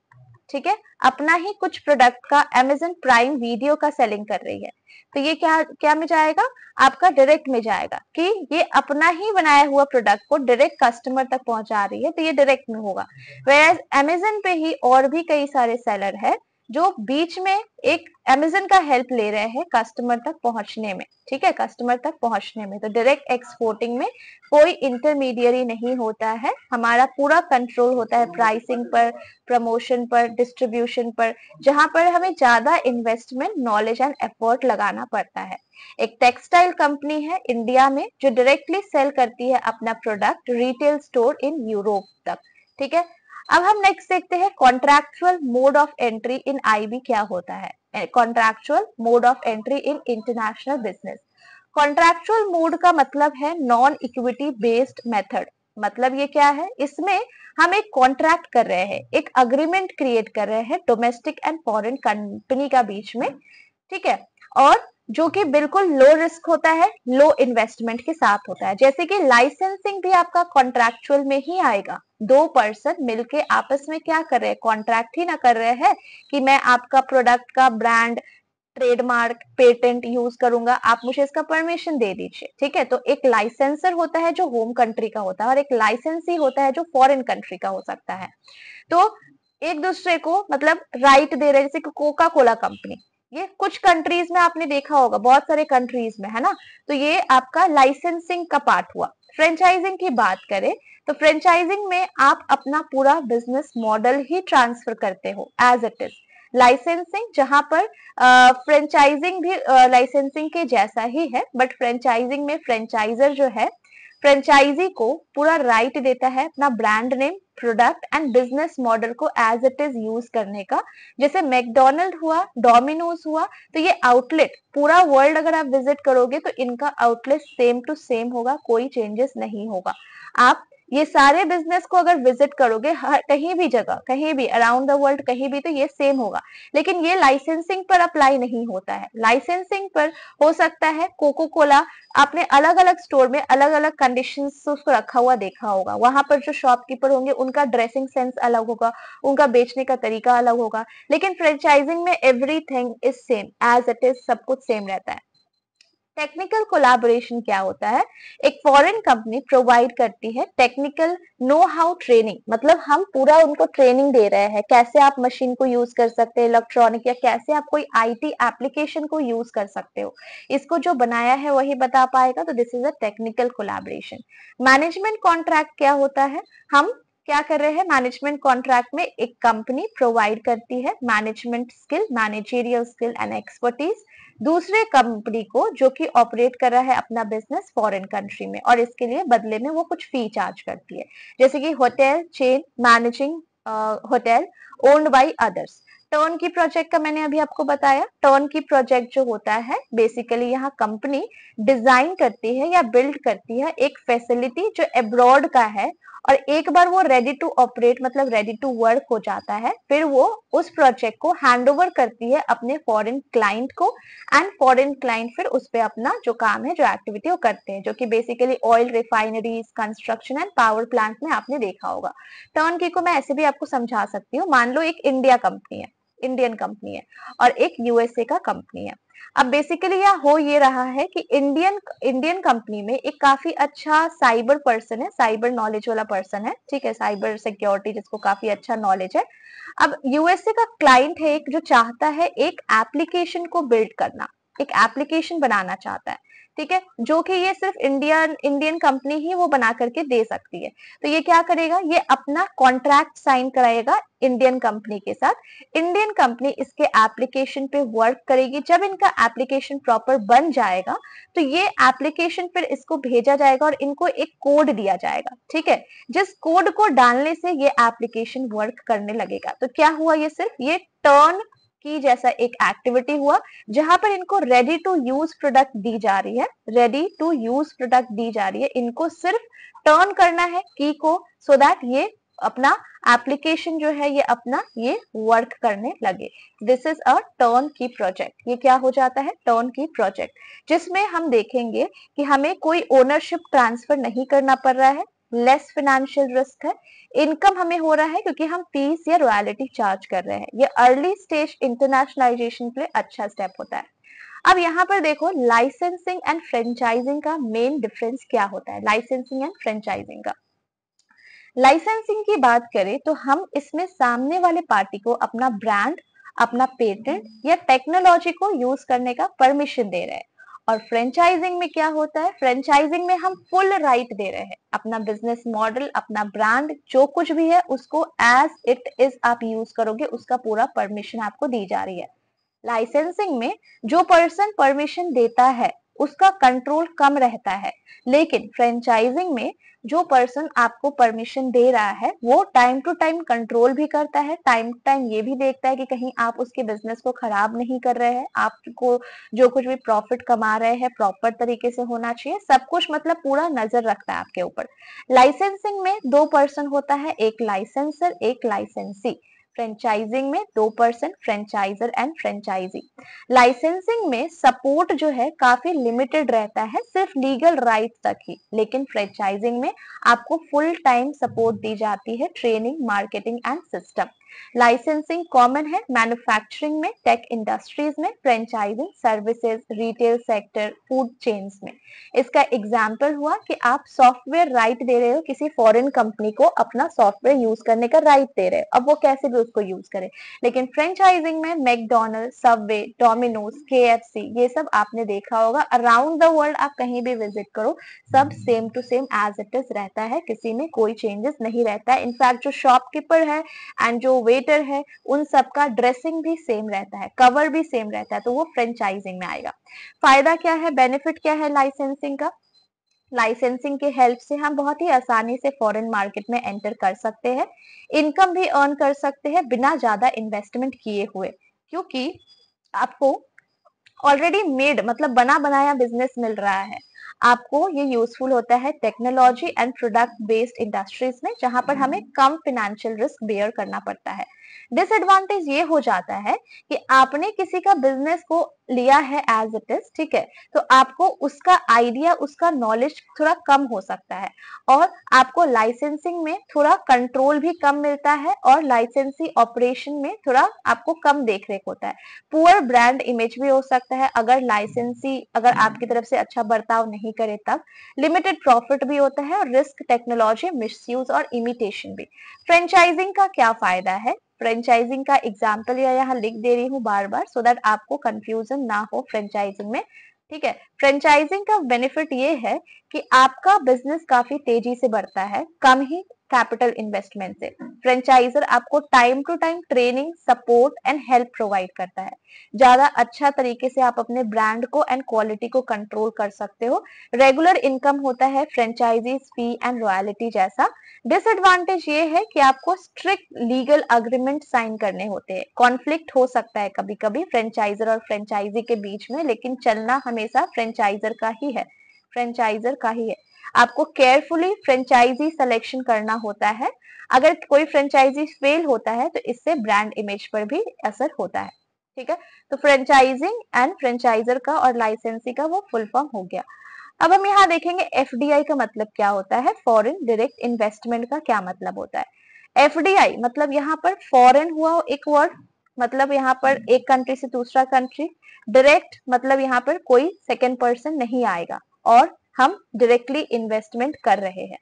ठीक है, अपना ही कुछ प्रोडक्ट का अमेजन प्राइम वीडियो का सेलिंग कर रही है। तो ये क्या क्या में जाएगा, आपका डायरेक्ट में जाएगा कि ये अपना ही बनाया हुआ प्रोडक्ट को डायरेक्ट कस्टमर तक पहुंचा रही है, तो ये डायरेक्ट में होगा। वेयर अमेजन पे ही और भी कई सारे सेलर है जो बीच में एक अमेजन का हेल्प ले रहे हैं कस्टमर तक पहुंचने में, ठीक है, कस्टमर तक पहुंचने में। तो डायरेक्ट एक्सपोर्टिंग में कोई इंटरमीडियरी नहीं होता है, हमारा पूरा कंट्रोल होता है प्राइसिंग पर, प्रमोशन पर, डिस्ट्रीब्यूशन पर, जहां पर हमें ज्यादा इन्वेस्टमेंट, नॉलेज एंड एफर्ट लगाना पड़ता है। एक टेक्सटाइल कंपनी है इंडिया में जो डायरेक्टली सेल करती है अपना product retail store in Europe तक, ठीक है। अब हम नेक्स्ट देखते हैं contractual mode of entry in IB क्या होता है। Contractual mode of entry in international business. Contractual mode का मतलब है नॉन इक्विटी बेस्ड मेथड। मतलब ये क्या है, इसमें हम एक कॉन्ट्रैक्ट कर रहे हैं, एक अग्रीमेंट क्रिएट कर रहे हैं डोमेस्टिक एंड फॉरेन कंपनी का बीच में, ठीक है, और जो कि बिल्कुल लो रिस्क होता है, लो इन्वेस्टमेंट के साथ होता है। जैसे कि लाइसेंसिंग भी आपका कॉन्ट्रैक्चुअल में ही आएगा। दो पर्सन मिलके आपस में क्या कर रहे हैं, कॉन्ट्रैक्ट ही ना कर रहे हैं कि मैं आपका प्रोडक्ट का ब्रांड, ट्रेडमार्क, पेटेंट यूज करूंगा, आप मुझे इसका परमिशन दे दीजिए, ठीक है। तो एक लाइसेंसर होता है जो होम कंट्री का होता है और एक लाइसेंसी होता है जो फॉरेन कंट्री का हो सकता है। तो एक दूसरे को मतलब राइट दे रहे हैं, जैसे कोका कोला कंपनी, ये कुछ कंट्रीज में आपने देखा होगा, बहुत सारे कंट्रीज में है ना, तो ये आपका लाइसेंसिंग का पार्ट हुआ। फ्रेंचाइजिंग की बात करें तो फ्रेंचाइजिंग में आप अपना पूरा बिजनेस मॉडल ही ट्रांसफर करते हो एज इट इज। लाइसेंसिंग जहां पर फ्रेंचाइजिंग भी लाइसेंसिंग के जैसा ही है, बट फ्रेंचाइजिंग में फ्रेंचाइजर जो है फ्रेंचाइजी को पूरा राइट देता है अपना brand name, product and business model को एज इट इज यूज करने का। जैसे मैकडोनल्ड हुआ, डोमिनोज हुआ, तो ये आउटलेट पूरा वर्ल्ड अगर आप विजिट करोगे तो इनका आउटलेट सेम टू सेम होगा, कोई चेंजेस नहीं होगा। आप ये सारे बिजनेस को अगर विजिट करोगे हर कहीं भी जगह, कहीं भी अराउंड द वर्ल्ड कहीं भी, तो ये सेम होगा। लेकिन ये लाइसेंसिंग पर अप्लाई नहीं होता है। लाइसेंसिंग पर हो सकता है कोको कोला, आपने अलग अलग स्टोर में अलग अलग कंडीशन उसको रखा हुआ देखा होगा, वहां पर जो शॉपकीपर होंगे उनका ड्रेसिंग सेंस अलग होगा, उनका बेचने का तरीका अलग होगा। लेकिन फ्रेंचाइजिंग में everything is same, as it is, सब कुछ सेम रहता है। टेक्निकल कोलैबोरेशन क्या होता है, एक फॉरेन कंपनी प्रोवाइड करती है टेक्निकल नो हाउ ट्रेनिंग, मतलब हम पूरा उनको ट्रेनिंग दे रहे हैं कैसे आप मशीन को यूज कर सकते हैं इलेक्ट्रॉनिक, या कैसे आप कोई आईटी एप्लीकेशन को यूज कर सकते हो, इसको जो बनाया है वही बता पाएगा। तो this is a technical collaboration. Management contract क्या होता है, हम क्या कर रहे हैं, मैनेजमेंट कॉन्ट्रैक्ट में एक कंपनी प्रोवाइड करती है management skill, managerial skill and expertise दूसरे कंपनी को जो कि ऑपरेट कर रहा है अपना बिजनेस फॉरेन कंट्री में, और इसके लिए बदले में वो कुछ फी चार्ज करती है। जैसे कि hotel chain managing hotel owned by others. Turn की प्रोजेक्ट का मैंने अभी आपको बताया, टर्न की प्रोजेक्ट जो होता है बेसिकली यहाँ कंपनी डिजाइन करती है या बिल्ड करती है एक फैसिलिटी जो अब्रॉड का है, और एक बार वो रेडी टू ऑपरेट मतलब रेडी टू वर्क हो जाता है, फिर वो उस प्रोजेक्ट को हैंड ओवर करती है अपने फॉरेन क्लाइंट को, एंड फॉरेन क्लाइंट फिर उस पे अपना जो काम है, जो एक्टिविटी वो करते हैं, जो कि basically oil refineries, construction and power plant में आपने देखा होगा। टर्न की को मैं ऐसे भी आपको समझा सकती हूँ, मान लो एक इंडिया कंपनी है, इंडियन कंपनी है, और एक यूएसए का कंपनी है। अब बेसिकली यह हो ये रहा है कि इंडियन कंपनी में एक काफी अच्छा साइबर पर्सन है, साइबर नॉलेज वाला पर्सन है, ठीक है, साइबर सिक्योरिटी जिसको काफी अच्छा नॉलेज है। अब यूएसए का क्लाइंट है एक जो चाहता है एक एप्लीकेशन को बिल्ड करना, एक एप्लीकेशन बनाना चाहता है, ठीक है, जो कि ये सिर्फ इंडियन कंपनी ही वो बना करके दे सकती है। तो ये क्या करेगा, ये अपना कॉन्ट्रैक्ट साइन कराएगा इंडियन कंपनी के साथ। इंडियन कंपनी इसके एप्लीकेशन पे वर्क करेगी। जब इनका एप्लीकेशन प्रॉपर बन जाएगा तो ये एप्लीकेशन फिर इसको भेजा जाएगा और इनको एक कोड दिया जाएगा, ठीक है, जिस कोड को डालने से ये एप्लीकेशन वर्क करने लगेगा। तो क्या हुआ, ये सिर्फ ये टर्न की जैसा एक एक्टिविटी हुआ जहां पर इनको रेडी टू यूज प्रोडक्ट दी जा रही है, रेडी टू यूज प्रोडक्ट दी जा रही है, इनको सिर्फ टर्न करना है की को, सो दैट ये अपना एप्लीकेशन जो है ये अपना ये वर्क करने लगे। दिस इज अ टर्न की प्रोजेक्ट। ये क्या हो जाता है? टर्न की प्रोजेक्ट, जिसमें हम देखेंगे कि हमें कोई ओनरशिप ट्रांसफर नहीं करना पड़ रहा है, लेस फाइनेंशियल रिस्क है, इनकम हमें हो रहा है क्योंकि हम फीस या रॉयल्टी चार्ज कर रहे हैं। ये अर्ली स्टेज इंटरनेशनलाइजेशन के लिए अच्छा स्टेप होता है। अब यहाँ पर देखो लाइसेंसिंग एंड फ्रेंचाइजिंग का मेन डिफरेंस क्या होता है। लाइसेंसिंग एंड फ्रेंचाइजिंग का, लाइसेंसिंग की बात करें तो हम इसमें सामने वाले पार्टी को अपना ब्रांड, अपना पेटेंट या टेक्नोलॉजी को यूज करने का परमिशन दे रहे हैं। और फ्रेंचाइजिंग में क्या होता है? फ्रेंचाइजिंग में हम फुल राइट दे रहे हैं, अपना बिजनेस मॉडल, अपना ब्रांड, जो कुछ भी है उसको एज इट इज आप यूज करोगे, उसका पूरा परमिशन आपको दी जा रही है। लाइसेंसिंग में जो पर्सन परमिशन देता है उसका कंट्रोल कम रहता है, लेकिन फ्रेंचाइजिंग में जो पर्सन आपको परमिशन दे रहा है वो टाइम टू टाइम कंट्रोल भी करता है, टाइम टू टाइम ये भी देखता है कि कहीं आप उसके बिजनेस को खराब नहीं कर रहे हैं, आपको जो कुछ भी प्रॉफिट कमा रहे हैं प्रॉपर तरीके से होना चाहिए, सब कुछ मतलब पूरा नजर रखता है आपके ऊपर। लाइसेंसिंग में दो पर्सन होता है, एक लाइसेंसर, एक लाइसेंसी। फ्रेंचाइजिंग में दो person, franchiser and franchisee. Licensing में सपोर्ट जो है काफी लिमिटेड रहता है, सिर्फ लीगल राइट तक ही, लेकिन फ्रेंचाइजिंग में आपको फुल टाइम सपोर्ट दी जाती है, training, marketing and system. Licensing common है मैन्युफैक्चरिंग में, टेक इंडस्ट्रीज में, franchising services, retail sector, food chains में। इसका एग्जाम्पल हुआ कि आप सॉफ्टवेयर राइट दे रहे हो किसी फॉरेन कंपनी को, अपना सॉफ्टवेयर यूज करने का राइट दे रहे हो, अब वो कैसे भी उसको यूज करे। लेकिन फ्रेंचाइजिंग में मैकडोनल्ड, सबवे, डोमिनोज, केएफसी, ये सब आपने देखा होगा, अराउंड द वर्ल्ड आप कहीं भी विजिट करो, सब same to same as it is रहता है, किसी में कोई चेंजेस नहीं रहता है। इनफैक्ट जो शॉपकीपर है एंड जो वेटर है उन सबका ड्रेसिंग भी सेम रहता है, कवर भी सेम रहता है, तो वो फ्रेंचाइजिंग में आएगा। फायदा क्या है, बेनिफिट क्या है लाइसेंसिंग का? लाइसेंसिंग के हेल्प से हम बहुत ही आसानी से फॉरेन मार्केट में एंटर कर सकते हैं, इनकम भी अर्न कर सकते हैं बिना ज्यादा इन्वेस्टमेंट किए हुए, क्योंकि आपको ऑलरेडी मेड मतलब बना बनाया बिजनेस मिल रहा है। आपको ये यूजफुल होता है technology and product based industries में, जहां पर हमें कम फाइनेंशियल रिस्क बेयर करना पड़ता है। डिसएडवांटेज ये हो जाता है कि आपने किसी का बिजनेस को लिया है एज इट इज, ठीक है, तो आपको उसका आइडिया, उसका नॉलेज थोड़ा कम हो सकता है, और आपको लाइसेंसिंग में थोड़ा कंट्रोल भी कम मिलता है, और लाइसेंसी ऑपरेशन में थोड़ा आपको कम देख रेख होता है। पुअर ब्रांड इमेज भी हो सकता है अगर लाइसेंसी अगर आपकी तरफ से अच्छा बर्ताव नहीं करे तब। लिमिटेड प्रॉफिट भी होता है, और रिस्क, टेक्नोलॉजी मिसयूज और इमिटेशन भी। फ्रेंचाइजिंग का क्या फायदा है? फ्रेंचाइजिंग का एग्जाम्पल या यहाँ लिख दे रही हूँ बार बार, सो दैट आपको कंफ्यूजन ना हो फ्रेंचाइजिंग में, ठीक है। फ्रेंचाइजिंग का बेनिफिट ये है कि आपका बिजनेस काफी तेजी से बढ़ता है, कम ही कैपिटल इन्वेस्टमेंट से। फ्रेंचाइजर आपको time to time training, support and help provide करता है, ज्यादा अच्छा तरीके से आप अपने ब्रांड को एंड क्वालिटी को कंट्रोल कर सकते हो। रेगुलर इनकम होता है, फ्रेंचाइजी फी एंड रॉयल्टी जैसा। डिसएडवांटेज ये है कि आपको स्ट्रिक्ट लीगल अग्रीमेंट साइन करने होते हैं, कॉन्फ्लिक्ट हो सकता है कभी कभी फ्रेंचाइजर और फ्रेंचाइजी के बीच में, लेकिन चलना हमेशा फ्रेंचाइजर का ही है, फ्रेंचाइजर का ही है। आपको केयरफुली फ्रेंचाइजी सिलेक्शन करना होता है, अगर कोई फ्रेंचाइजी फेल होता है तो इससे ब्रांड इमेज पर भी असर होता है, ठीक है। तो फ्रेंचाइजिंग एंड फ्रेंचाइजर का और लाइसेंसी का वो फुल फॉर्म हो गया। अब हम यहाँ देखेंगे एफडीआई का मतलब क्या होता है, फॉरेन डायरेक्ट इन्वेस्टमेंट का क्या मतलब होता है। एफडीआई मतलब यहाँ पर फॉरेन हुआ एक वर्ड, मतलब यहाँ पर एक कंट्री से दूसरा कंट्री। डायरेक्ट मतलब यहाँ पर कोई सेकेंड पर्सन नहीं आएगा, और हम डायरेक्टली इन्वेस्टमेंट कर रहे हैं।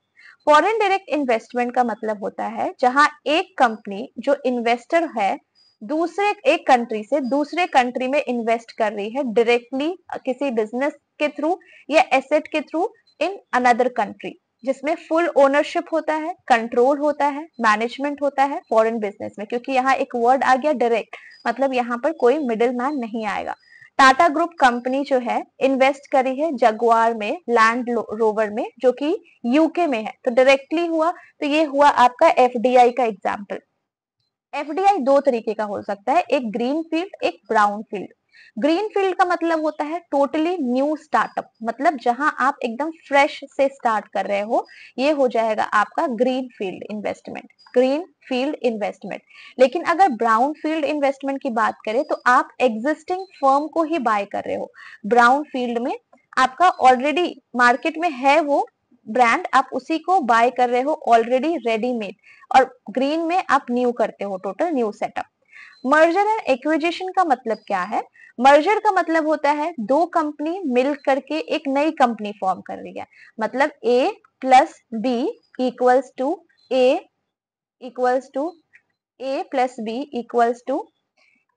फॉरेन डायरेक्ट इन्वेस्टमेंट का मतलब होता है जहां एक कंपनी जो इन्वेस्टर है दूसरे एक कंट्री से दूसरे कंट्री में इन्वेस्ट कर रही है डायरेक्टली, किसी बिजनेस के थ्रू या एसेट के थ्रू इन अनदर कंट्री, जिसमें फुल ओनरशिप होता है, कंट्रोल होता है, मैनेजमेंट होता है फॉरेन बिजनेस में, क्योंकि यहाँ एक वर्ड आ गया डायरेक्ट, मतलब यहाँ पर कोई मिडिल मैन नहीं आएगा। टाटा ग्रुप कंपनी जो है इन्वेस्ट करी है जगुआर में, लैंड रोवर में, जो कि यूके में है, तो डायरेक्टली हुआ, तो ये हुआ आपका एफडीआई का एग्जाम्पल। एफडीआई दो तरीके का हो सकता है, एक ग्रीन फील्ड, एक ब्राउन फील्ड। ग्रीन फील्ड का मतलब होता है टोटली न्यू स्टार्टअप, मतलब जहां आप एकदम फ्रेश से स्टार्ट कर रहे हो, ये हो जाएगा आपका green field investment, green field investment. लेकिन अगर ब्राउन फील्ड इन्वेस्टमेंट की बात करें तो आप एग्जिस्टिंग फर्म को ही बाय कर रहे हो। ब्राउन फील्ड में आपका ऑलरेडी मार्केट में है वो ब्रांड, आप उसी को बाय कर रहे हो ऑलरेडी रेडीमेड, और ग्रीन में आप न्यू करते हो, total new setup. Merger and acquisition का मतलब क्या है? मर्जर का मतलब होता है दो कंपनी मिल करके एक नई कंपनी फॉर्म कर रही है, मतलब A plus B equals to A equals to A plus B equals to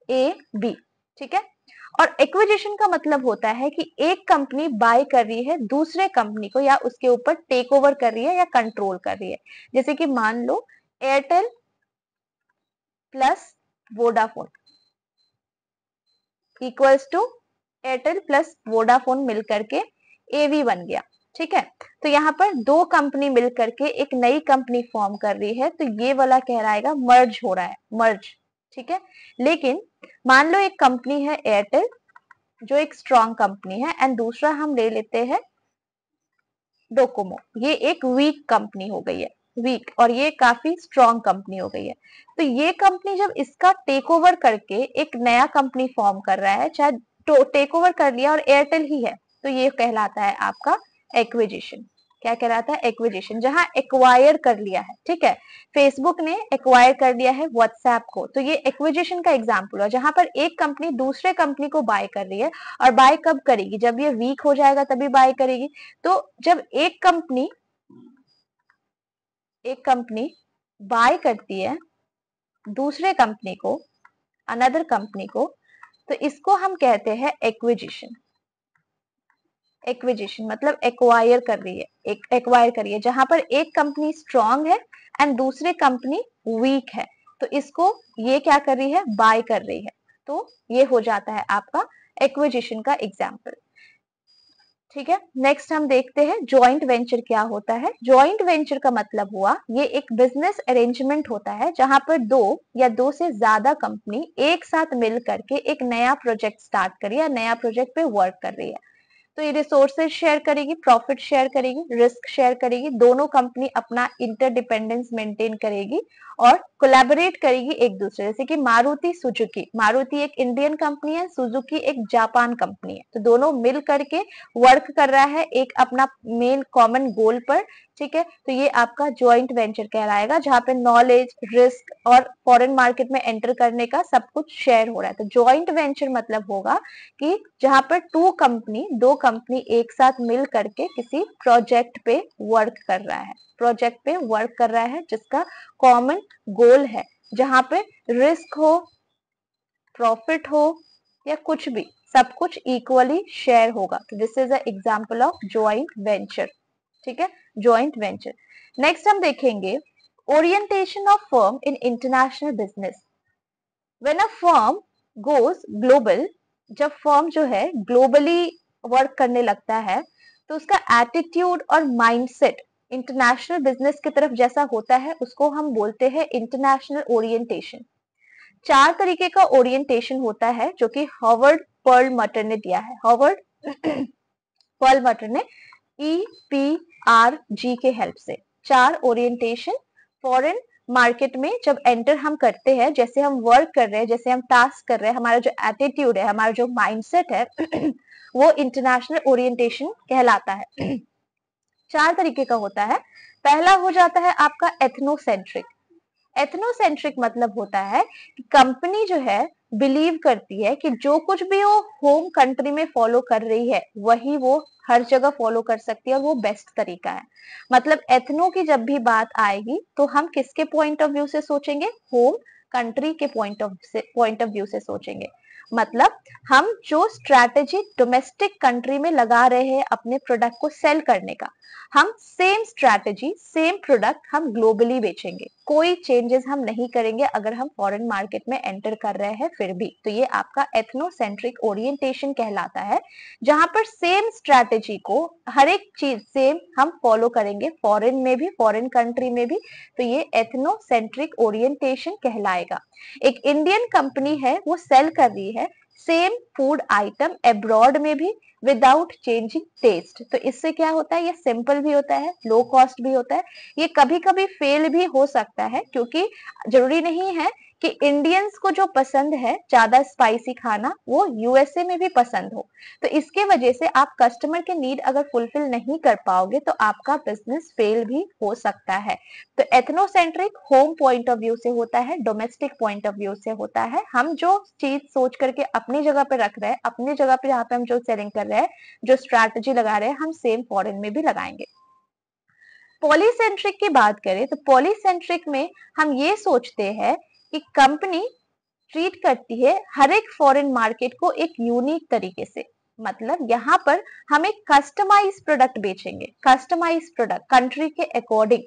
A B, ठीक है। और एक्विजिशन का मतलब होता है कि एक कंपनी बाय कर रही है दूसरे कंपनी को, या उसके ऊपर टेक ओवर कर रही है या कंट्रोल कर रही है। जैसे कि मान लो Airtel plus Vodafone equals to Airtel plus Vodafone मिलकर के एवी बन गया, ठीक है। तो यहाँ पर दो कंपनी मिलकर के एक नई कंपनी फॉर्म कर रही है, तो ये वाला कहलाएगा मर्ज हो रहा है, मर्ज, ठीक है। लेकिन मान लो एक कंपनी है एयरटेल जो एक स्ट्रॉन्ग कंपनी है, एंड दूसरा हम ले लेते हैं डोकोमो, ये एक वीक कंपनी हो गई है, वीक, और ये काफी स्ट्रॉन्ग कंपनी हो गई है। तो ये कंपनी जब इसका टेक ओवर करके एक नया कंपनी फॉर्म कर रहा है, चाहे तो टेक ओवर कर लिया और एयरटेल ही है, तो ये कहलाता है आपका एक्विजिशन। क्या कहलाता है? एक्विजिशन, जहां एक्वायर कर लिया है, ठीक है। फेसबुक ने एक्वायर कर लिया है व्हाट्सएप को, तो ये एक्विजिशन का एग्जाम्पल है, जहां पर एक कंपनी दूसरे कंपनी को बाय कर रही है। और बाय कब करेगी? जब ये वीक हो जाएगा तभी बाय करेगी। तो जब एक कंपनी बाय करती है दूसरे कंपनी को, अनदर कंपनी को, तो इसको हम कहते हैं एक्विजिशन। एक्विजिशन मतलब एक्वायर कर रही है, एक्वायर करी है, जहां पर एक कंपनी स्ट्रांग है एंड दूसरी कंपनी वीक है, तो इसको ये क्या कर रही है? बाय कर रही है। तो ये हो जाता है आपका एक्विजिशन का एग्जाम्पल, ठीक है। नेक्स्ट हम देखते हैं जॉइंट वेंचर क्या होता है। जॉइंट वेंचर का मतलब हुआ ये एक बिजनेस अरेंजमेंट होता है जहां पर दो या दो से ज्यादा कंपनी एक साथ मिल करके एक नया प्रोजेक्ट स्टार्ट करी है, नया प्रोजेक्ट पे वर्क कर रही है। तो ये रिसोर्सेज शेयर करेगी, प्रॉफिट शेयर करेगी, रिस्क शेयर करेगी, दोनों कंपनी अपना इंटरडिपेंडेंस मेंटेन करेगी और कोलैबोरेट करेगी एक दूसरे। जैसे कि मारुति सुजुकी, मारुति एक इंडियन कंपनी है, सुजुकी एक जापान कंपनी है, तो दोनों मिल करके वर्क कर रहा है एक अपना मेन कॉमन गोल पर, ठीक है। तो ये आपका ज्वाइंट वेंचर कहलाएगा, जहां पे नॉलेज, रिस्क और फॉरेन मार्केट में एंटर करने का सब कुछ शेयर हो रहा है। तो ज्वाइंट वेंचर मतलब होगा कि जहां पर दो कंपनी एक साथ मिल करके किसी प्रोजेक्ट पे वर्क कर रहा है, प्रोजेक्ट पे वर्क कर रहा है जिसका कॉमन गोल है, जहां पे रिस्क हो, प्रॉफिट हो या कुछ भी, सब कुछ इक्वली शेयर होगा। तो this is a example of joint venture, ठीक है, जॉइंट वेंचर। नेक्स्ट हम देखेंगे orientation of firm in international business. When a firm goes global, जब फर्म जो है ग्लोबली वर्क करने लगता है, तो उसका एटीट्यूड और माइंडसेट इंटरनेशनल बिजनेस की तरफ जैसा होता है उसको हम बोलते हैं इंटरनेशनल ओरिएंटेशन। चार तरीके का ओरिएंटेशन होता है जो कि हॉवर्ड पर्लमटर ने दिया है। हॉवर्ड पर्लमटर ने EPRG के हेल्प से चार ओरिएंटेशन फॉरेन मार्केट में जब एंटर हम करते हैं, जैसे हम वर्क कर रहे हैं, जैसे हम टास्क कर रहे हैं, हमारा जो एटीट्यूड है, हमारा जो माइंडसेट है वो इंटरनेशनल ओरिएंटेशन कहलाता है। चार तरीके का होता है। पहला हो जाता है आपका एथनोसेंट्रिक। एथनोसेंट्रिक मतलब होता है कि कंपनी जो है बिलीव करती है कि जो कुछ भी वो होम कंट्री में फॉलो कर रही है वही वो हर जगह फॉलो कर सकती है और वो बेस्ट तरीका है। मतलब एथनो की जब भी बात आएगी तो हम किसके पॉइंट ऑफ व्यू से सोचेंगे? होम कंट्री के पॉइंट ऑफ व्यू से सोचेंगे। मतलब हम जो स्ट्रैटेजी डोमेस्टिक कंट्री में लगा रहे हैं अपने प्रोडक्ट को सेल करने का, हम सेम स्ट्रैटेजी, सेम प्रोडक्ट हम ग्लोबली बेचेंगे, कोई चेंजेस हम नहीं करेंगे अगर हम फॉरेन मार्केट में एंटर कर रहे हैं फिर भी। तो ये आपका एथनोसेंट्रिक ओरिएंटेशन कहलाता है, जहां पर सेम स्ट्रैटेजी को हर एक चीज सेम हम फॉलो करेंगे, फॉरेन में भी, फॉरेन कंट्री में भी। तो ये एथनोसेंट्रिक ओरिएंटेशन कहलाएगा। एक इंडियन कंपनी है, वो सेल कर रही है सेम फूड आइटम अब्रॉड में भी विदाउट चेंजिंग टेस्ट। तो इससे क्या होता है, ये सिंपल भी होता है, लो कॉस्ट भी होता है, ये कभी कभी फेल भी हो सकता है, क्योंकि जरूरी नहीं है कि इंडियंस को जो पसंद है ज्यादा स्पाइसी खाना वो यूएसए में भी पसंद हो। तो इसके वजह से आप कस्टमर के नीड अगर फुलफिल नहीं कर पाओगे तो आपका बिजनेस फेल भी हो सकता है। तो ethnocentric home point of view से होता है, डोमेस्टिक पॉइंट ऑफ व्यू से होता है। हम जो चीज सोच करके अपनी जगह पे रख रहे हैं, अपनी जगह पे जहाँ पे हम जो सेलिंग कर रहे हैं, जो स्ट्रैटेजी लगा रहे हैं, हम सेम फॉरेन में भी लगाएंगे। पॉलीसेंट्रिक की बात करें तो पॉलीसेंट्रिक में हम ये सोचते हैं कि कंपनी ट्रीट करती है हर एक फॉरेन मार्केट को एक यूनिक तरीके से। मतलब यहाँ पर हम एक कस्टमाइज प्रोडक्ट बेचेंगे, कस्टमाइज प्रोडक्ट कंट्री के अकॉर्डिंग,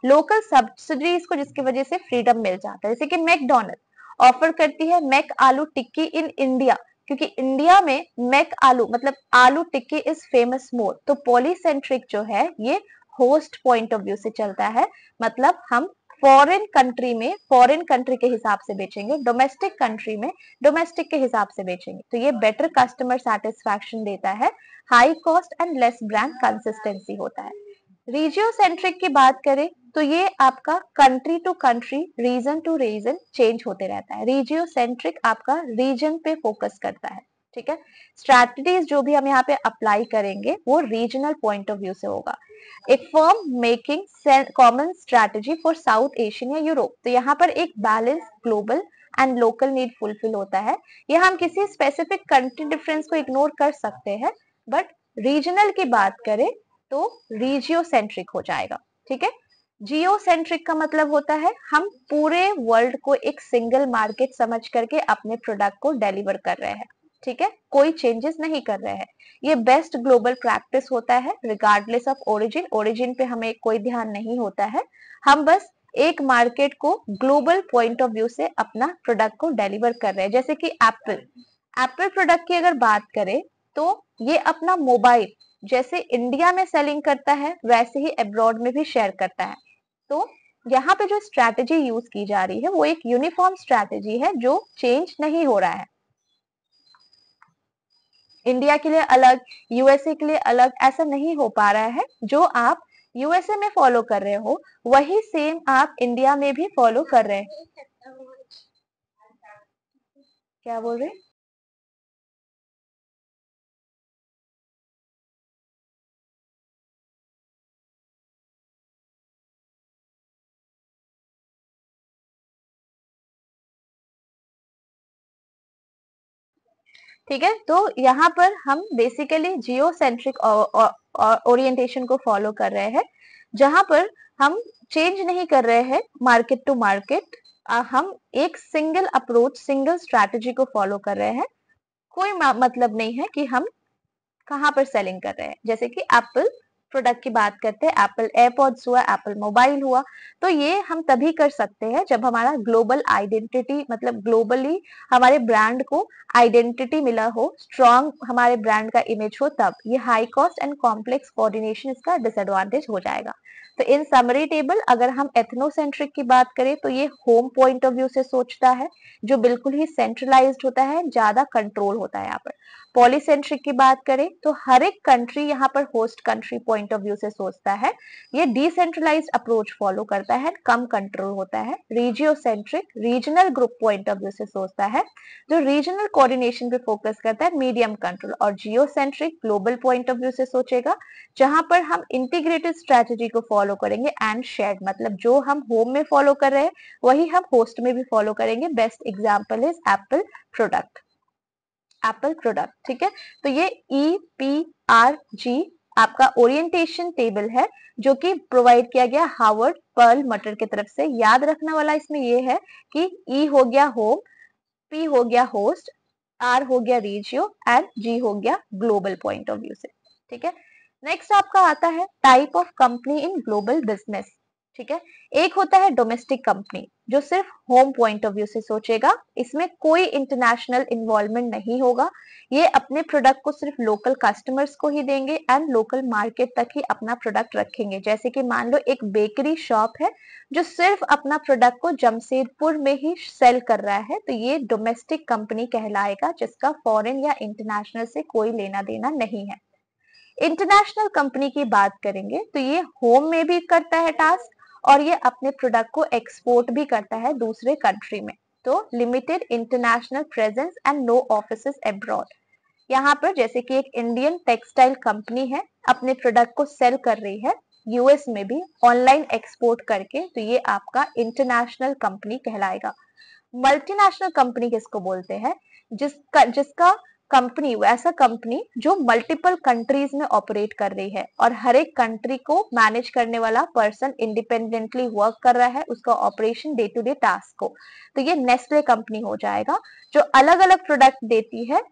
लोकल सब्सिडीज को, जिसकी वजह से फ्रीडम मिल जाता है। जैसे कि मैकडोनल्ड ऑफर करती है मैक आलू टिक्की इन इंडिया, क्योंकि इंडिया में मैक आलू मतलब आलू टिक्की इज फेमस मोर। तो पॉलीसेंट्रिक जो है ये होस्ट पॉइंट ऑफ व्यू से चलता है, मतलब हम फॉरेन कंट्री में फॉरेन कंट्री के हिसाब से बेचेंगे, डोमेस्टिक कंट्री में डोमेस्टिक के हिसाब से बेचेंगे। तो ये बेटर कस्टमर सेटिस्फैक्शन देता है, high cost and less brand consistency होता है। रीजियो सेंट्रिक की बात करें तो ये आपका country to country, region to region change होते रहता है। रीजियो सेंट्रिक आपका रीजन पे फोकस करता है, ठीक है। स्ट्रैटेजीज जो भी हम यहाँ पे अप्लाई करेंगे वो रीजनल पॉइंट ऑफ व्यू से होगा। एक firm making common strategy for south Asian या यूरोप, तो यहाँ पर एक balance global and local need fulfil होता है। यह हम किसी स्पेसिफिक कंट्री डिफरेंस को इग्नोर कर सकते हैं, बट रीजनल की बात करें तो रीजियो सेंट्रिक हो जाएगा, ठीक है। जियो सेंट्रिक का मतलब होता है हम पूरे वर्ल्ड को एक सिंगल मार्केट समझ करके अपने प्रोडक्ट को डिलीवर कर रहे हैं, ठीक है, कोई चेंजेस नहीं कर रहे हैं। ये बेस्ट ग्लोबल प्रैक्टिस होता है रिगार्डलेस ऑफ ओरिजिन। ओरिजिन पे हमें कोई ध्यान नहीं होता है, हम बस एक मार्केट को ग्लोबल पॉइंट ऑफ व्यू से अपना प्रोडक्ट को डिलीवर कर रहे हैं। जैसे कि एप्पल, एप्पल प्रोडक्ट की अगर बात करें तो ये अपना मोबाइल जैसे इंडिया में सेलिंग करता है वैसे ही अब्रॉड में भी शेयर करता है। तो यहाँ पे जो स्ट्रैटेजी यूज की जा रही है वो एक यूनिफॉर्म स्ट्रैटेजी है जो चेंज नहीं हो रहा है। इंडिया के लिए अलग, यूएसए के लिए अलग ऐसा नहीं हो पा रहा है। जो आप यूएसए में फॉलो कर रहे हो वही सेम आप इंडिया में भी फॉलो कर रहे हैं। क्या बोल रहे हैं? ठीक है, तो यहाँ पर हम बेसिकली जियो सेंट्रिक ओरिएंटेशन को फॉलो कर रहे हैं, जहां पर हम चेंज नहीं कर रहे हैं मार्केट टू मार्केट। हम एक सिंगल अप्रोच, सिंगल स्ट्रैटेजी को फॉलो कर रहे हैं। कोई मतलब नहीं है कि हम कहाँ पर सेलिंग कर रहे हैं। जैसे कि एप्पल प्रोडक्ट की बात करते हैं, एप्पल एयरपॉड्स हुआ, एप्पल मोबाइल हुआ, तो ये हम तभी कर सकते हैं जब हमारा ग्लोबल आइडेंटिटी, मतलब ग्लोबली हमारे ब्रांड को आइडेंटिटी मिला हो, स्ट्रॉन्ग हमारे ब्रांड का इमेज हो, तब ये high cost and complex coordination इसका डिसएडवांटेज हो जाएगा। तो इन समरी टेबल अगर हम एथनोसेंट्रिक की बात करें तो ये होम पॉइंट ऑफ व्यू से सोचता है, जो बिल्कुल ही सेंट्रलाइज्ड होता है, ज्यादा कंट्रोल होता है यहाँ पर। पॉलीसेंट्रिक की बात करें तो हर एक कंट्री यहाँ पर host country point of view से सोचता है, ये डिसेंट्रलाइज्ड अप्रोच फॉलो करता है, कम कंट्रोल होता है। Regiocentric regional group point of view से सोचता है, जो रीजनल कोऑर्डिनेशन पे फोकस करता है, मीडियम कंट्रोल। और geocentric global point of view से सोचेगा, जहां पर हम इंटीग्रेटेड स्ट्रेटेजी को फॉलो करेंगे एंड शेयर्ड, मतलब जो हम होम में फॉलो कर रहे हैं वही हम होस्ट में भी फॉलो करेंगे। Best example is Apple product, Apple product, ठीक है। तो ये EPRG आपका ओरिएंटेशन टेबल है जो कि प्रोवाइड किया गया हार्वर्ड पर्ल मटर की तरफ से। याद रखने वाला इसमें ये है कि E हो गया होम, P हो गया होस्ट, R हो गया रीजियो एंड G हो गया ग्लोबल पॉइंट ऑफ व्यू से, ठीक है। नेक्स्ट आपका आता है type of company in global business, ठीक है। एक होता है डोमेस्टिक कंपनी, जो सिर्फ होम पॉइंट ऑफ व्यू से सोचेगा, इसमें कोई इंटरनेशनल इन्वॉल्वमेंट नहीं होगा। ये अपने प्रोडक्ट को सिर्फ लोकल कस्टमर्स को ही देंगे एंड लोकल मार्केट तक ही अपना प्रोडक्ट रखेंगे। जैसे कि मान लो एक बेकरी शॉप है जो सिर्फ अपना प्रोडक्ट को जमशेदपुर में ही सेल कर रहा है, तो ये डोमेस्टिक कंपनी कहलाएगा जिसका फॉरेन या इंटरनेशनल से कोई लेना देना नहीं है। इंटरनेशनल कंपनी की बात करेंगे तो ये होम में भी करता है टास्क और ये अपने प्रोडक्ट को एक्सपोर्ट भी करता है दूसरे कंट्री में। तो limited international presence and no offices abroad. यहाँ पर जैसे कि एक इंडियन टेक्सटाइल कंपनी है, अपने प्रोडक्ट को सेल कर रही है यूएस में भी ऑनलाइन एक्सपोर्ट करके, तो ये आपका इंटरनेशनल कंपनी कहलाएगा। मल्टीनेशनल कंपनी किसको बोलते हैं? जिसका कंपनी ऐसा कंपनी जो मल्टीपल कंट्रीज में ऑपरेट कर रही है और हर एक कंट्री को मैनेज करने वाला पर्सन इंडिपेंडेंटली वर्क कर रहा है उसका operation day to day task को। तो ये नेस्ले कंपनी हो जाएगा जो अलग अलग प्रोडक्ट देती है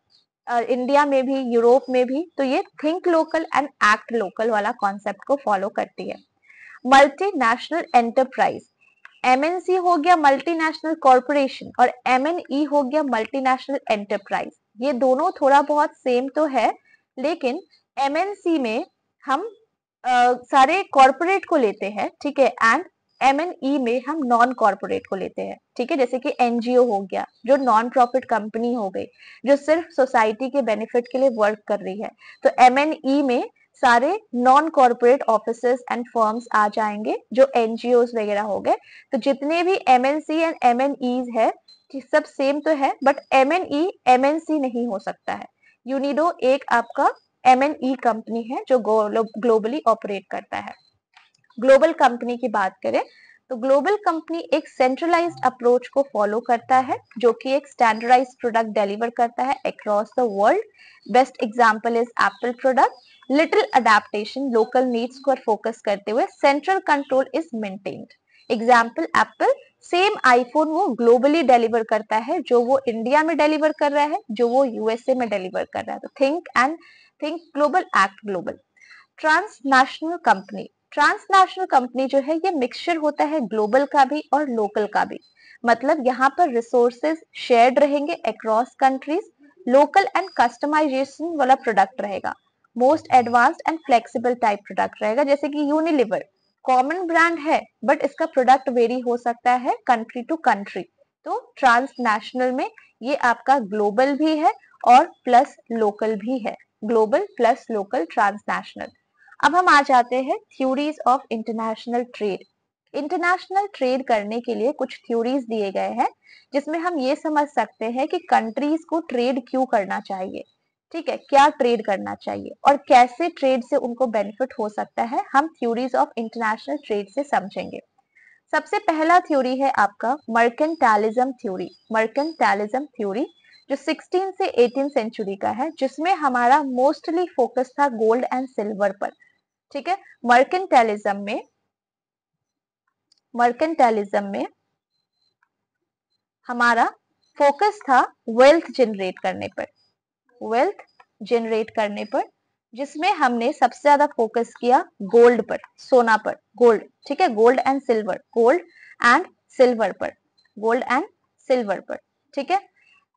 इंडिया में भी यूरोप में भी। तो ये think local and act local वाला कॉन्सेप्ट को फॉलो करती है। मल्टीनेशनल एंटरप्राइज, एमएनसी हो गया मल्टीनेशनल कॉरपोरेशन और एमएनई हो गया मल्टीनेशनल एंटरप्राइज। ये दोनों थोड़ा बहुत सेम तो है, लेकिन एमएनसी में हम सारे कॉरपोरेट को लेते हैं, ठीक है, एंड एमएनई में हम नॉन कॉरपोरेट को लेते हैं, ठीक है। जैसे कि एनजीओ हो गया जो नॉन प्रॉफिट कंपनी हो गई जो सिर्फ सोसाइटी के बेनिफिट के लिए वर्क कर रही है। तो एमएनई में सारे non corporate offices and firms आ जाएंगे जो एनजीओ वगैरह हो गए। तो जितने भी एमएनसी एंड एमएनईज है सब सेम तो है, बट एमएनई एमएनसी नहीं हो सकता है। यूनिडो एक आपका एमएनई कंपनी है जो ग्लोबली ऑपरेट करता है। ग्लोबल कंपनी की बात करें तो ग्लोबल कंपनी एक सेंट्रलाइज्ड अप्रोच को फॉलो करता है जो कि एक स्टैंडर्डाइज्ड प्रोडक्ट डिलीवर करता है across the world. Best example is Apple product. Little adaptation local needs को फोकस करते हुए central control is maintained. Example Apple, same iPhone वो ग्लोबली डिलीवर करता है जो वो इंडिया में डिलीवर कर रहा है जो वो यूएसए में डिलीवर कर रहा है। तो think global act global. Transnational company, transnational company जो है ये मिक्सचर होता है ग्लोबल का भी और लोकल का भी। मतलब यहाँ पर रिसोर्सेज शेयर्ड रहेंगे across countries, local and customization वाला प्रोडक्ट रहेगा, most advanced and flexible type product रहेगा। जैसे कि यूनिलीवर कॉमन ब्रांड है बट इसका प्रोडक्ट वेरी हो सकता है कंट्री टू कंट्री। तो ट्रांसनेशनल में ये आपका ग्लोबल भी है और प्लस लोकल भी है, ग्लोबल प्लस लोकल ट्रांसनेशनल। अब हम आ जाते हैं theories of international trade. International trade करने के लिए कुछ थ्योरीज दिए गए हैं जिसमें हम ये समझ सकते हैं कि कंट्रीज को ट्रेड क्यों करना चाहिए, ठीक है, क्या ट्रेड करना चाहिए और कैसे ट्रेड से उनको बेनिफिट हो सकता है, हम थ्योरीज ऑफ इंटरनेशनल ट्रेड से समझेंगे। सबसे पहला थ्योरी है आपका मर्केंटालिज्म थ्योरी। मर्केंटालिज्म थ्योरी जो 16 से 18 सेंचुरी का है जिसमें हमारा मोस्टली फोकस था गोल्ड एंड सिल्वर पर, ठीक है। मर्केंटालिज्म में हमारा फोकस था वेल्थ जनरेट करने पर, वेल्थ जनरेट करने पर, जिसमें हमने सबसे ज्यादा फोकस किया गोल्ड पर, सोना पर, गोल्ड, ठीक है, gold and silver, gold and silver पर, गोल्ड एंड सिल्वर पर, ठीक है।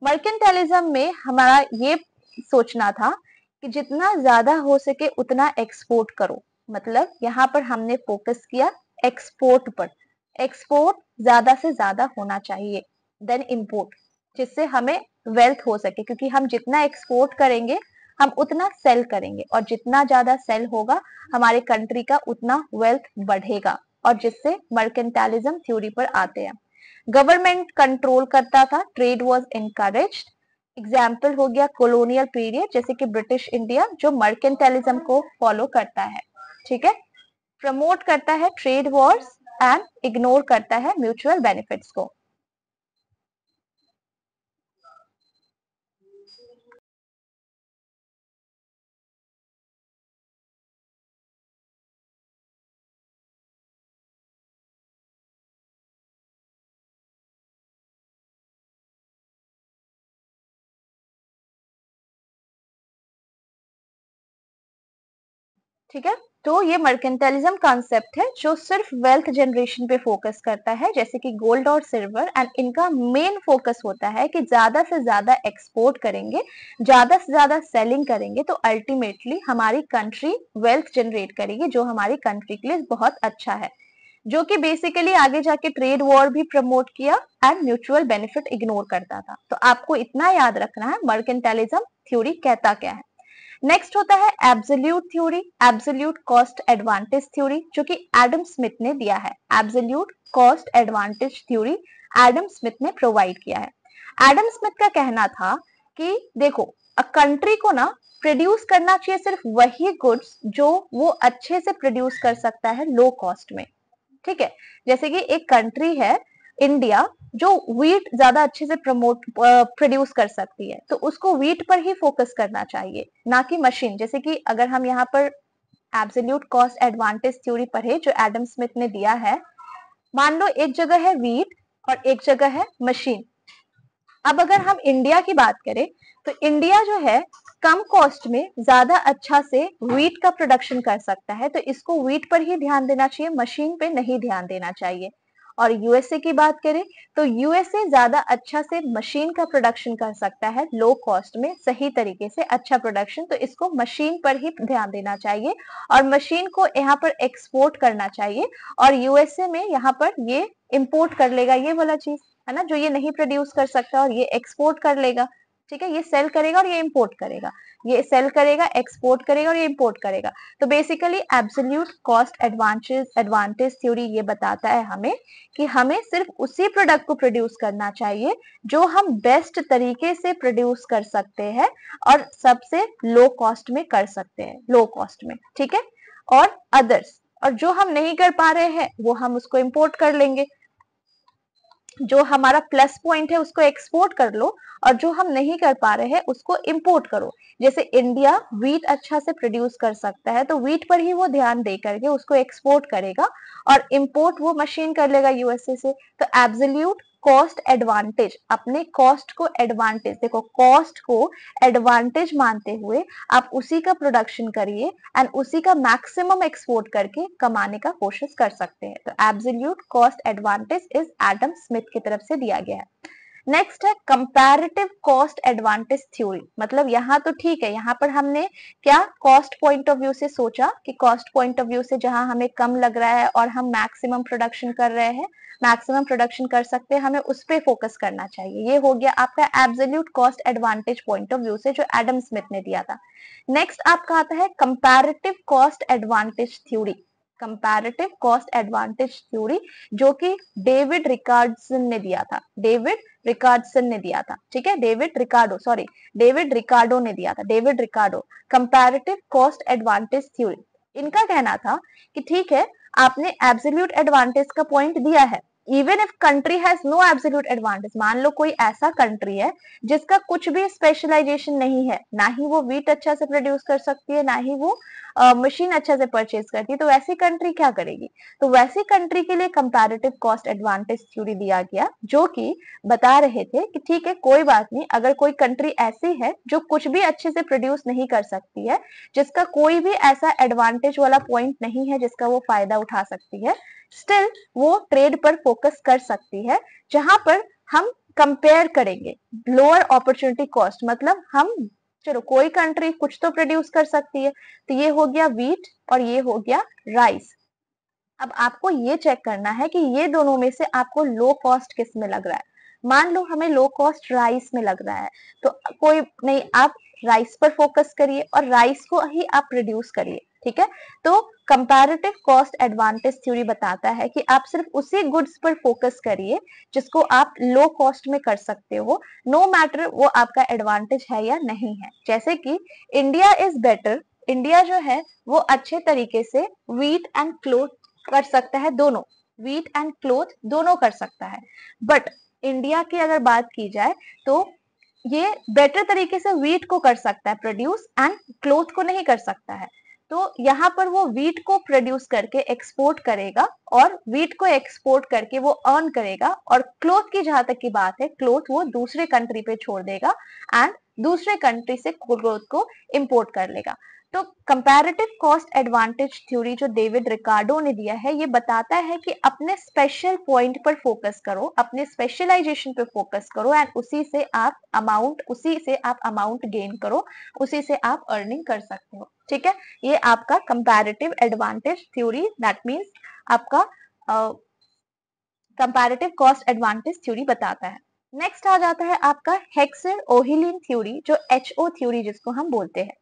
मर्केंटालिज्म में हमारा ये सोचना था कि जितना ज्यादा हो सके उतना एक्सपोर्ट करो। मतलब यहाँ पर हमने फोकस किया एक्सपोर्ट पर, एक्सपोर्ट ज्यादा से ज्यादा होना चाहिए देन इंपोर्ट, जिससे हमें वेल्थ हो सके, क्योंकि हम जितना एक्सपोर्ट करेंगे हम उतना सेल करेंगे और जितना ज्यादा सेल होगा हमारे कंट्री का उतना वेल्थ बढ़ेगा, और जिससे मर्केंटालिज्म थ्योरी पर आते हैं। गवर्नमेंट कंट्रोल करता था, ट्रेड वाज एनकरेज्ड। एग्जाम्पल हो गया कॉलोनियल पीरियड जैसे कि ब्रिटिश इंडिया जो मर्केंटालिज्म को फॉलो करता है, ठीक है, प्रमोट करता है ट्रेड वॉर्स एंड इग्नोर करता है म्यूचुअल बेनिफिट्स को। ठीक है। तो ये मर्केंटाइलिज्म कॉन्सेप्ट है जो सिर्फ वेल्थ जनरेशन पे फोकस करता है, जैसे कि गोल्ड और सिल्वर, एंड इनका मेन फोकस होता है कि ज्यादा से ज्यादा एक्सपोर्ट करेंगे, ज्यादा से ज्यादा सेलिंग करेंगे तो अल्टीमेटली हमारी कंट्री वेल्थ जनरेट करेगी, जो हमारी कंट्री के लिए बहुत अच्छा है, जो कि बेसिकली आगे जाके ट्रेड वॉर भी प्रमोट किया एंड म्यूचुअल बेनिफिट इग्नोर करता था। तो आपको इतना याद रखना है मर्केंटाइलिज्म थ्योरी कहता क्या है। नेक्स्ट होता है absolute theory, absolute cost advantage theory, जो कि एडम स्मिथ ने दिया है। Absolute cost advantage theory Adam Smith ने प्रोवाइड किया है। एडम स्मिथ का कहना था कि देखो, कंट्री को ना प्रोड्यूस करना चाहिए सिर्फ वही गुड्स जो वो अच्छे से प्रोड्यूस कर सकता है लो कॉस्ट में। ठीक है, जैसे कि एक कंट्री है इंडिया जो व्हीट ज्यादा अच्छे से प्रोड्यूस कर सकती है, तो उसको व्हीट पर ही फोकस करना चाहिए, ना कि मशीन। जैसे कि अगर हम यहाँ पर एब्सोल्यूट कॉस्ट एडवांटेज थ्योरी पढ़े जो एडम स्मिथ ने दिया है, मान लो एक जगह है व्हीट और एक जगह है मशीन। अब अगर हम इंडिया की बात करें तो इंडिया जो है कम कॉस्ट में ज्यादा अच्छा से व्हीट का प्रोडक्शन कर सकता है, तो इसको व्हीट पर ही ध्यान देना चाहिए, मशीन पे नहीं ध्यान देना चाहिए। और यूएसए की बात करें तो यूएसए ज्यादा अच्छा से मशीन का प्रोडक्शन कर सकता है लो कॉस्ट में, सही तरीके से अच्छा प्रोडक्शन, तो इसको मशीन पर ही ध्यान देना चाहिए और मशीन को यहाँ पर एक्सपोर्ट करना चाहिए। और यूएसए में यहाँ पर ये इंपोर्ट कर लेगा ये वाला चीज, है ना, जो ये नहीं प्रोड्यूस कर सकता, और ये एक्सपोर्ट कर लेगा। ठीक है, ये सेल करेगा और ये इंपोर्ट करेगा, ये सेल करेगा, एक्सपोर्ट करेगा और ये इंपोर्ट करेगा। तो basically absolute cost advantage theory ये बताता है हमें कि हमें सिर्फ उसी प्रोडक्ट को प्रोड्यूस करना चाहिए जो हम बेस्ट तरीके से प्रोड्यूस कर सकते हैं और सबसे लो कॉस्ट में कर सकते हैं, लो कॉस्ट में। ठीक है, और अदर्स, और जो हम नहीं कर पा रहे हैं वो हम उसको इंपोर्ट कर लेंगे। जो हमारा प्लस पॉइंट है उसको एक्सपोर्ट कर लो और जो हम नहीं कर पा रहे हैं उसको इंपोर्ट करो। जैसे इंडिया व्हीट अच्छा से प्रोड्यूस कर सकता है तो व्हीट पर ही वो ध्यान दे करके उसको एक्सपोर्ट करेगा और इंपोर्ट वो मशीन कर लेगा यूएसए से। तो एब्सोल्यूट कॉस्ट एडवांटेज, अपने कॉस्ट को एडवांटेज, देखो कॉस्ट को एडवांटेज मानते हुए आप उसी का प्रोडक्शन करिए एंड उसी का मैक्सिमम एक्सपोर्ट करके कमाने का कोशिश कर सकते हैं। तो absolute cost advantage is Adam Smith की तरफ से दिया गया है। नेक्स्ट है कंपैरेटिव कॉस्ट एडवांटेज थ्योरी, मतलब यहाँ तो ठीक है, यहाँ पर हमने क्या कॉस्ट पॉइंट ऑफ व्यू से सोचा कि कॉस्ट पॉइंट ऑफ व्यू से जहां हमें कम लग रहा है और हम मैक्सिमम प्रोडक्शन कर रहे हैं, मैक्सिमम प्रोडक्शन कर सकते हैं, हमें उस पर फोकस करना चाहिए। ये हो गया आपका absolute cost advantage point of view से जो एडम स्मिथ ने दिया था। नेक्स्ट आपका आता है comparative cost advantage theory, comparative cost advantage theory जो कि डेविड रिकार्डसन ने दिया था, डेविड रिकार्डसन ने दिया था। ठीक है, डेविड रिकार्डो ने दिया था, David Ricardo, comparative cost advantage theory. इनका कहना था कि ठीक है, आपने एब्सोल्यूट एडवांटेज का पॉइंट दिया है, even if country has no absolute advantage, मान लो कोई ऐसा कंट्री है जिसका कुछ भी स्पेशलाइजेशन नहीं है, ना ही वो व्हीट अच्छा से प्रोड्यूस कर सकती है, ना ही वो मशीन अच्छा से परचेज करती है, तो वैसी कंट्री क्या करेगी? तो वैसी कंट्री के लिए कंपैरेटिव कॉस्ट एडवांटेज थ्योरी दिया गया, जो कि बता रहे थे कि ठीक है कोई बात नहीं, अगर कोई कंट्री ऐसी है जो कुछ भी अच्छे से प्रोड्यूस नहीं कर सकती है, जिसका कोई भी ऐसा एडवांटेज वाला पॉइंट नहीं है जिसका वो फायदा उठा सकती है, स्टिल वो ट्रेड पर फोकस कर सकती है, जहां पर हम कंपेयर करेंगे लोअर अपॉर्चुनिटी कॉस्ट, मतलब हम, चलो कोई कंट्री कुछ तो प्रोड्यूस कर सकती है, तो ये हो गया व्हीट और ये हो गया राइस। अब आपको ये चेक करना है कि ये दोनों में से आपको लो कॉस्ट किस में लग रहा है। मान लो हमें लो कॉस्ट राइस में लग रहा है, तो कोई नहीं, आप राइस पर फोकस करिए और राइस को ही आप प्रोड्यूस करिए। ठीक है, तो कंपैरेटिव कॉस्ट एडवांटेज थ्योरी बताता है कि आप सिर्फ उसी गुड्स पर फोकस करिए जिसको आप लो कॉस्ट में कर सकते हो, नो मैटर वो आपका एडवांटेज है या नहीं है। जैसे कि इंडिया इज बेटर, इंडिया जो है वो अच्छे तरीके से व्हीट एंड क्लोथ कर सकता है, दोनों व्हीट एंड क्लोथ दोनों कर सकता है, बट इंडिया की अगर बात की जाए तो ये बेटर तरीके से व्हीट को कर सकता है प्रोड्यूस एंड क्लोथ को नहीं कर सकता है। तो यहाँ पर वो व्हीट को प्रोड्यूस करके एक्सपोर्ट करेगा और व्हीट को एक्सपोर्ट करके वो अर्न करेगा, और क्लोथ की जहां तक की बात है, क्लोथ वो दूसरे कंट्री पे छोड़ देगा एंड दूसरे कंट्री से क्लोथ को इंपोर्ट कर लेगा। तो कंपैरेटिव कॉस्ट एडवांटेज थ्योरी जो डेविड रिकार्डो ने दिया है, ये बताता है कि अपने स्पेशल पॉइंट पर फोकस करो, अपने स्पेशलाइजेशन पर फोकस करो एंड उसी से आप अमाउंट गेन करो, उसी से आप अर्निंग कर सकते हो। ठीक है, ये आपका comparative advantage theory, that means आपका कंपैरेटिव कॉस्ट एडवांटेज थ्योरी बताता है। नेक्स्ट आ जाता है आपका हेक्सर ओहिलीन थ्योरी, जो एचओ थ्योरी जिसको हम बोलते हैं।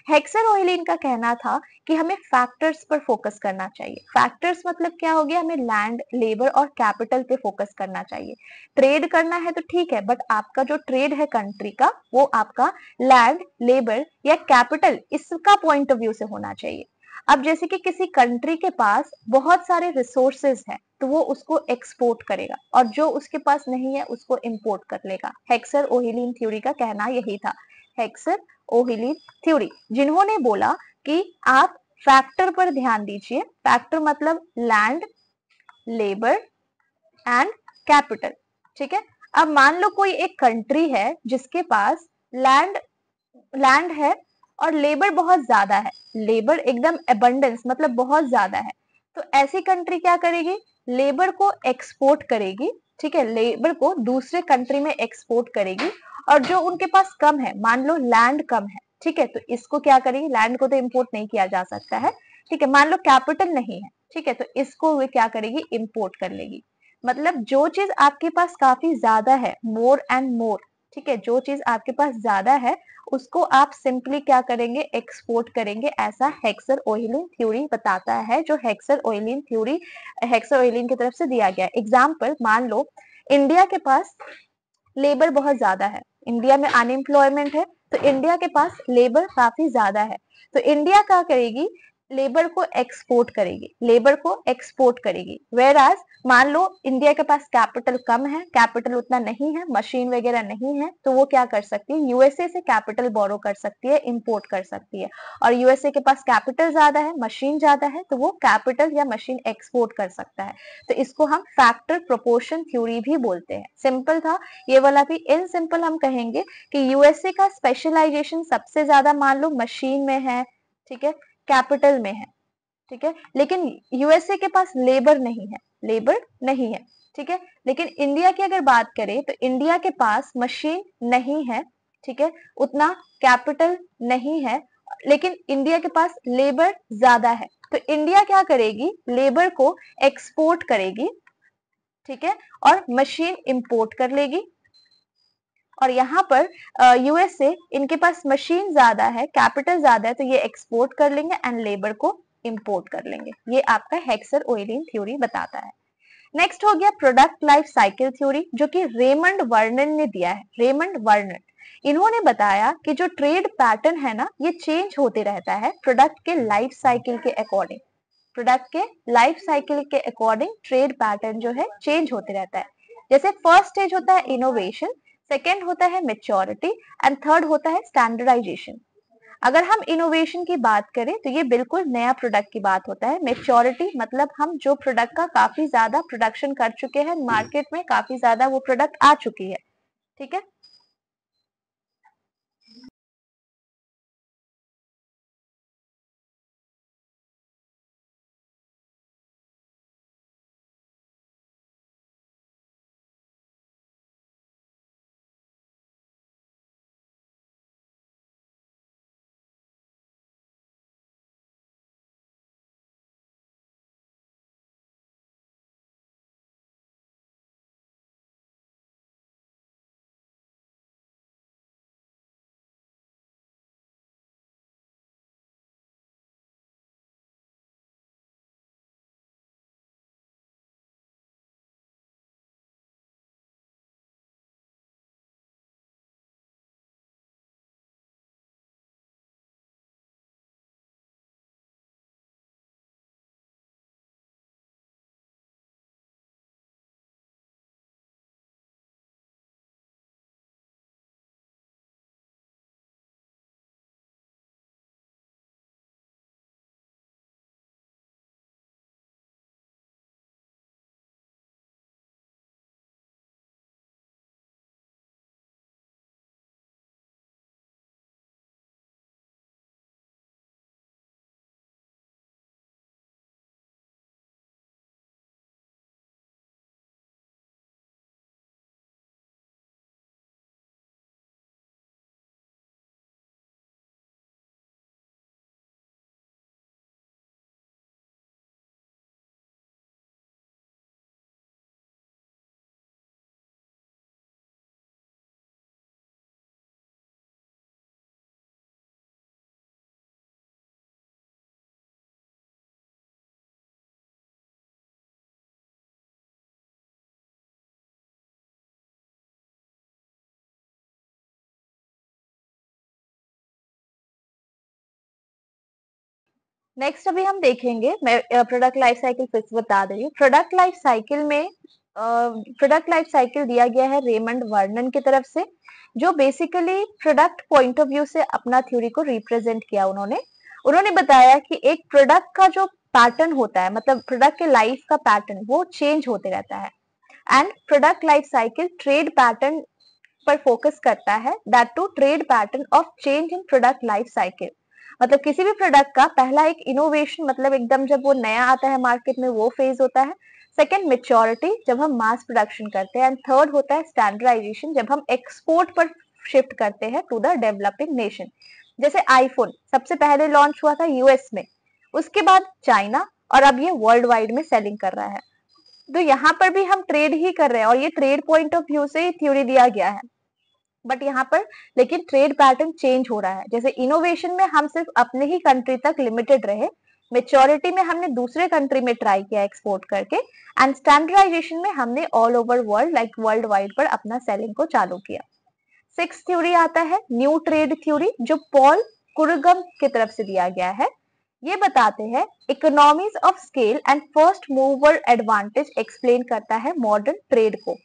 हेक्सर ओहिलीन का कहना था कि हमें फैक्टर्स पर फोकस करना चाहिए। फैक्टर्स मतलब क्या हो गया, हमें लैंड, लेबर और कैपिटल पे फोकस करना चाहिए। ट्रेड करना है तो ठीक है, बट आपका जो ट्रेड है कंट्री का, वो आपका लैंड, लेबर या कैपिटल, इसका पॉइंट ऑफ व्यू से होना चाहिए। अब जैसे कि किसी कंट्री के पास बहुत सारे रिसोर्सेज हैं, तो वो उसको एक्सपोर्ट करेगा, और जो उसके पास नहीं है उसको इंपोर्ट कर लेगा। हेक्सर ओहिलीन थ्योरी का कहना यही था। हेक्सर ओहिलीन थ्योरी, जिन्होंने बोला कि आप फैक्टर पर ध्यान दीजिए। फैक्टर मतलब लैंड, लेबर एंड कैपिटल। ठीक है, अब मान लो कोई एक कंट्री है जिसके पास लैंड लैंड है और लेबर बहुत ज्यादा है, लेबर एकदम अबंडेंस मतलब बहुत ज्यादा है, तो ऐसी कंट्री क्या करेगी, लेबर को एक्सपोर्ट करेगी। ठीक है, लेबर को दूसरे कंट्री में एक्सपोर्ट करेगी, और जो उनके पास कम है, मान लो लैंड कम है, ठीक है, तो इसको क्या करेगी, लैंड को तो इंपोर्ट नहीं किया जा सकता है, ठीक है, मान लो कैपिटल नहीं है, ठीक है, तो इसको वे क्या करेगी, इंपोर्ट कर लेगी। मतलब जो चीज आपके पास काफी ज्यादा है, मोर एंड मोर, ठीक है, जो चीज आपके पास ज्यादा है उसको आप सिंपली क्या करेंगे, एक्सपोर्ट करेंगे, ऐसा हेक्सर ओहिलीन थ्योरी बताता है, जो हेक्सर ओहिलीन थ्योरी हेक्सर ओहिलीन की तरफ से दिया गया। एग्जाम्पल, मान लो इंडिया के पास लेबर बहुत ज्यादा है, इंडिया में अनएम्प्लॉयमेंट है, तो इंडिया के पास लेबर काफी ज्यादा है, तो इंडिया क्या करेगी, लेबर को एक्सपोर्ट करेगी, लेबर को एक्सपोर्ट करेगी। वेयर एज मान लो इंडिया के पास कैपिटल कम है, कैपिटल उतना नहीं है, मशीन वगैरह नहीं है, तो वो क्या कर सकती है, यूएसए से कैपिटल बोरो कर सकती है, इंपोर्ट कर सकती है, और यूएसए के पास कैपिटल ज्यादा है, मशीन ज्यादा है, तो वो कैपिटल या मशीन एक्सपोर्ट कर सकता है। तो इसको हम फैक्टर प्रोपोर्शन थ्योरी भी बोलते हैं। सिंपल था ये वाला भी। इन सिंपल हम कहेंगे कि यूएसए का स्पेशलाइजेशन सबसे ज्यादा मान लो मशीन में है, ठीक है, कैपिटल में है, ठीक है, लेकिन यूएसए के पास लेबर नहीं है, लेबर नहीं है, ठीक है, लेकिन इंडिया की अगर बात करें तो इंडिया के पास मशीन नहीं है, ठीक है, उतना कैपिटल नहीं है, लेकिन इंडिया के पास लेबर ज्यादा है, तो इंडिया क्या करेगी, लेबर को एक्सपोर्ट करेगी, ठीक है, और मशीन इंपोर्ट कर लेगी। और यहाँ पर यूएसए, इनके पास मशीन ज्यादा है, कैपिटल ज्यादा है, तो ये एक्सपोर्ट कर लेंगे एंड लेबर को इंपोर्ट कर लेंगे। ये आपका हेक्सर ओहिलीन थ्योरी बताता है। नेक्स्ट हो गया प्रोडक्ट लाइफ साइकिल थ्योरी, जो कि रेमंड वर्नन ने दिया है। रेमंड वर्नन, इन्होंने बताया कि जो ट्रेड पैटर्न है ना, ये चेंज होते रहता है प्रोडक्ट के लाइफ साइकिल के अकॉर्डिंग। प्रोडक्ट के लाइफ साइकिल के अकॉर्डिंग ट्रेड पैटर्न जो है चेंज होते रहता है। जैसे फर्स्ट स्टेज होता है इनोवेशन, सेकेंड होता है मेच्योरिटी एंड थर्ड होता है स्टैंडर्डाइजेशन। अगर हम इनोवेशन की बात करें तो ये बिल्कुल नया प्रोडक्ट की बात होता है। मेच्योरिटी मतलब हम जो प्रोडक्ट का काफी ज्यादा प्रोडक्शन कर चुके हैं, मार्केट में काफी ज्यादा वो प्रोडक्ट आ चुकी है। ठीक है। नेक्स्ट अभी हम देखेंगे, मैं प्रोडक्ट लाइफ साइकिल फिर से बता दे रही हूँ। प्रोडक्ट लाइफ साइकिल दिया गया है रेमंड वर्नन की तरफ से, जो basically product point of view से अपना थ्योरी को रिप्रेजेंट किया। उन्होंने बताया कि एक प्रोडक्ट का जो पैटर्न होता है, मतलब प्रोडक्ट के लाइफ का पैटर्न, वो चेंज होते रहता है। And product life cycle trade pattern पर फोकस करता है, that to trade pattern of change in product life cycle. मतलब किसी भी प्रोडक्ट का पहला एक इनोवेशन, मतलब एकदम जब वो नया आता है मार्केट में, वो फेज होता है। सेकेंड मेच्योरिटी, जब हम मास प्रोडक्शन करते हैं। एंड थर्ड होता है स्टैंडर्डाइजेशन, जब हम एक्सपोर्ट पर शिफ्ट करते हैं टू द डेवलपिंग नेशन। जैसे आईफोन सबसे पहले लॉन्च हुआ था यूएस में, उसके बाद चाइना, और अब ये वर्ल्ड वाइड में सेलिंग कर रहा है। तो यहाँ पर भी हम ट्रेड ही कर रहे हैं, और ये ट्रेड पॉइंट ऑफ व्यू से थ्योरी दिया गया है। बट यहाँ पर लेकिन ट्रेड पैटर्न चेंज हो रहा है। जैसे इनोवेशन में हम सिर्फ अपने ही कंट्री तक लिमिटेड रहे, मेच्योरिटी में हमने दूसरे कंट्री में ट्राई किया एक्सपोर्ट करके, एंड स्टैंडर्डाइजेशन में हमने all over world, like world wide पर अपना सेलिंग को चालू किया। सिक्स थ्योरी आता है न्यू ट्रेड थ्योरी, जो पॉल कुरगम की तरफ से दिया गया है। ये बताते हैं economies of scale and first mover advantage explain करता है मॉडर्न ट्रेड को।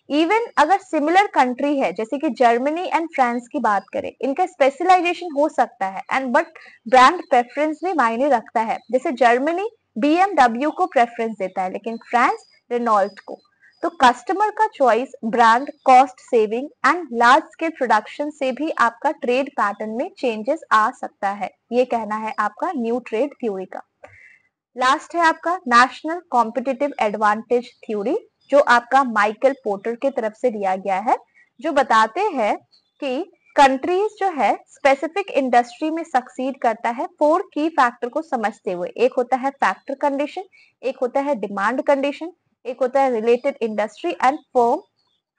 इवन अगर सिमिलर कंट्री है, जैसे कि जर्मनी एंड फ्रांस की बात करें, इनका स्पेशलाइजेशन हो सकता है, एंड बट ब्रांड प्रेफरेंस भी मायने रखता है। जैसे जर्मनी BMW को प्रेफरेंस देता है, लेकिन फ्रांस रेनॉल्ट को। तो कस्टमर का choice, brand, cost saving and large scale production से भी आपका ट्रेड पैटर्न में चेंजेस आ सकता है। ये कहना है आपका न्यू ट्रेड थ्योरी का। लास्ट है आपका नेशनल कॉम्पिटिटिव एडवांटेज थ्योरी, जो आपका माइकल पोर्टर की तरफ से दिया गया है, जो बताते हैं कि कंट्रीज जो है स्पेसिफिक इंडस्ट्री में सक्सीड करता है फोर की फैक्टर को समझते हुए। एक होता है फैक्टर कंडीशन, एक होता है डिमांड कंडीशन, एक होता है related industry and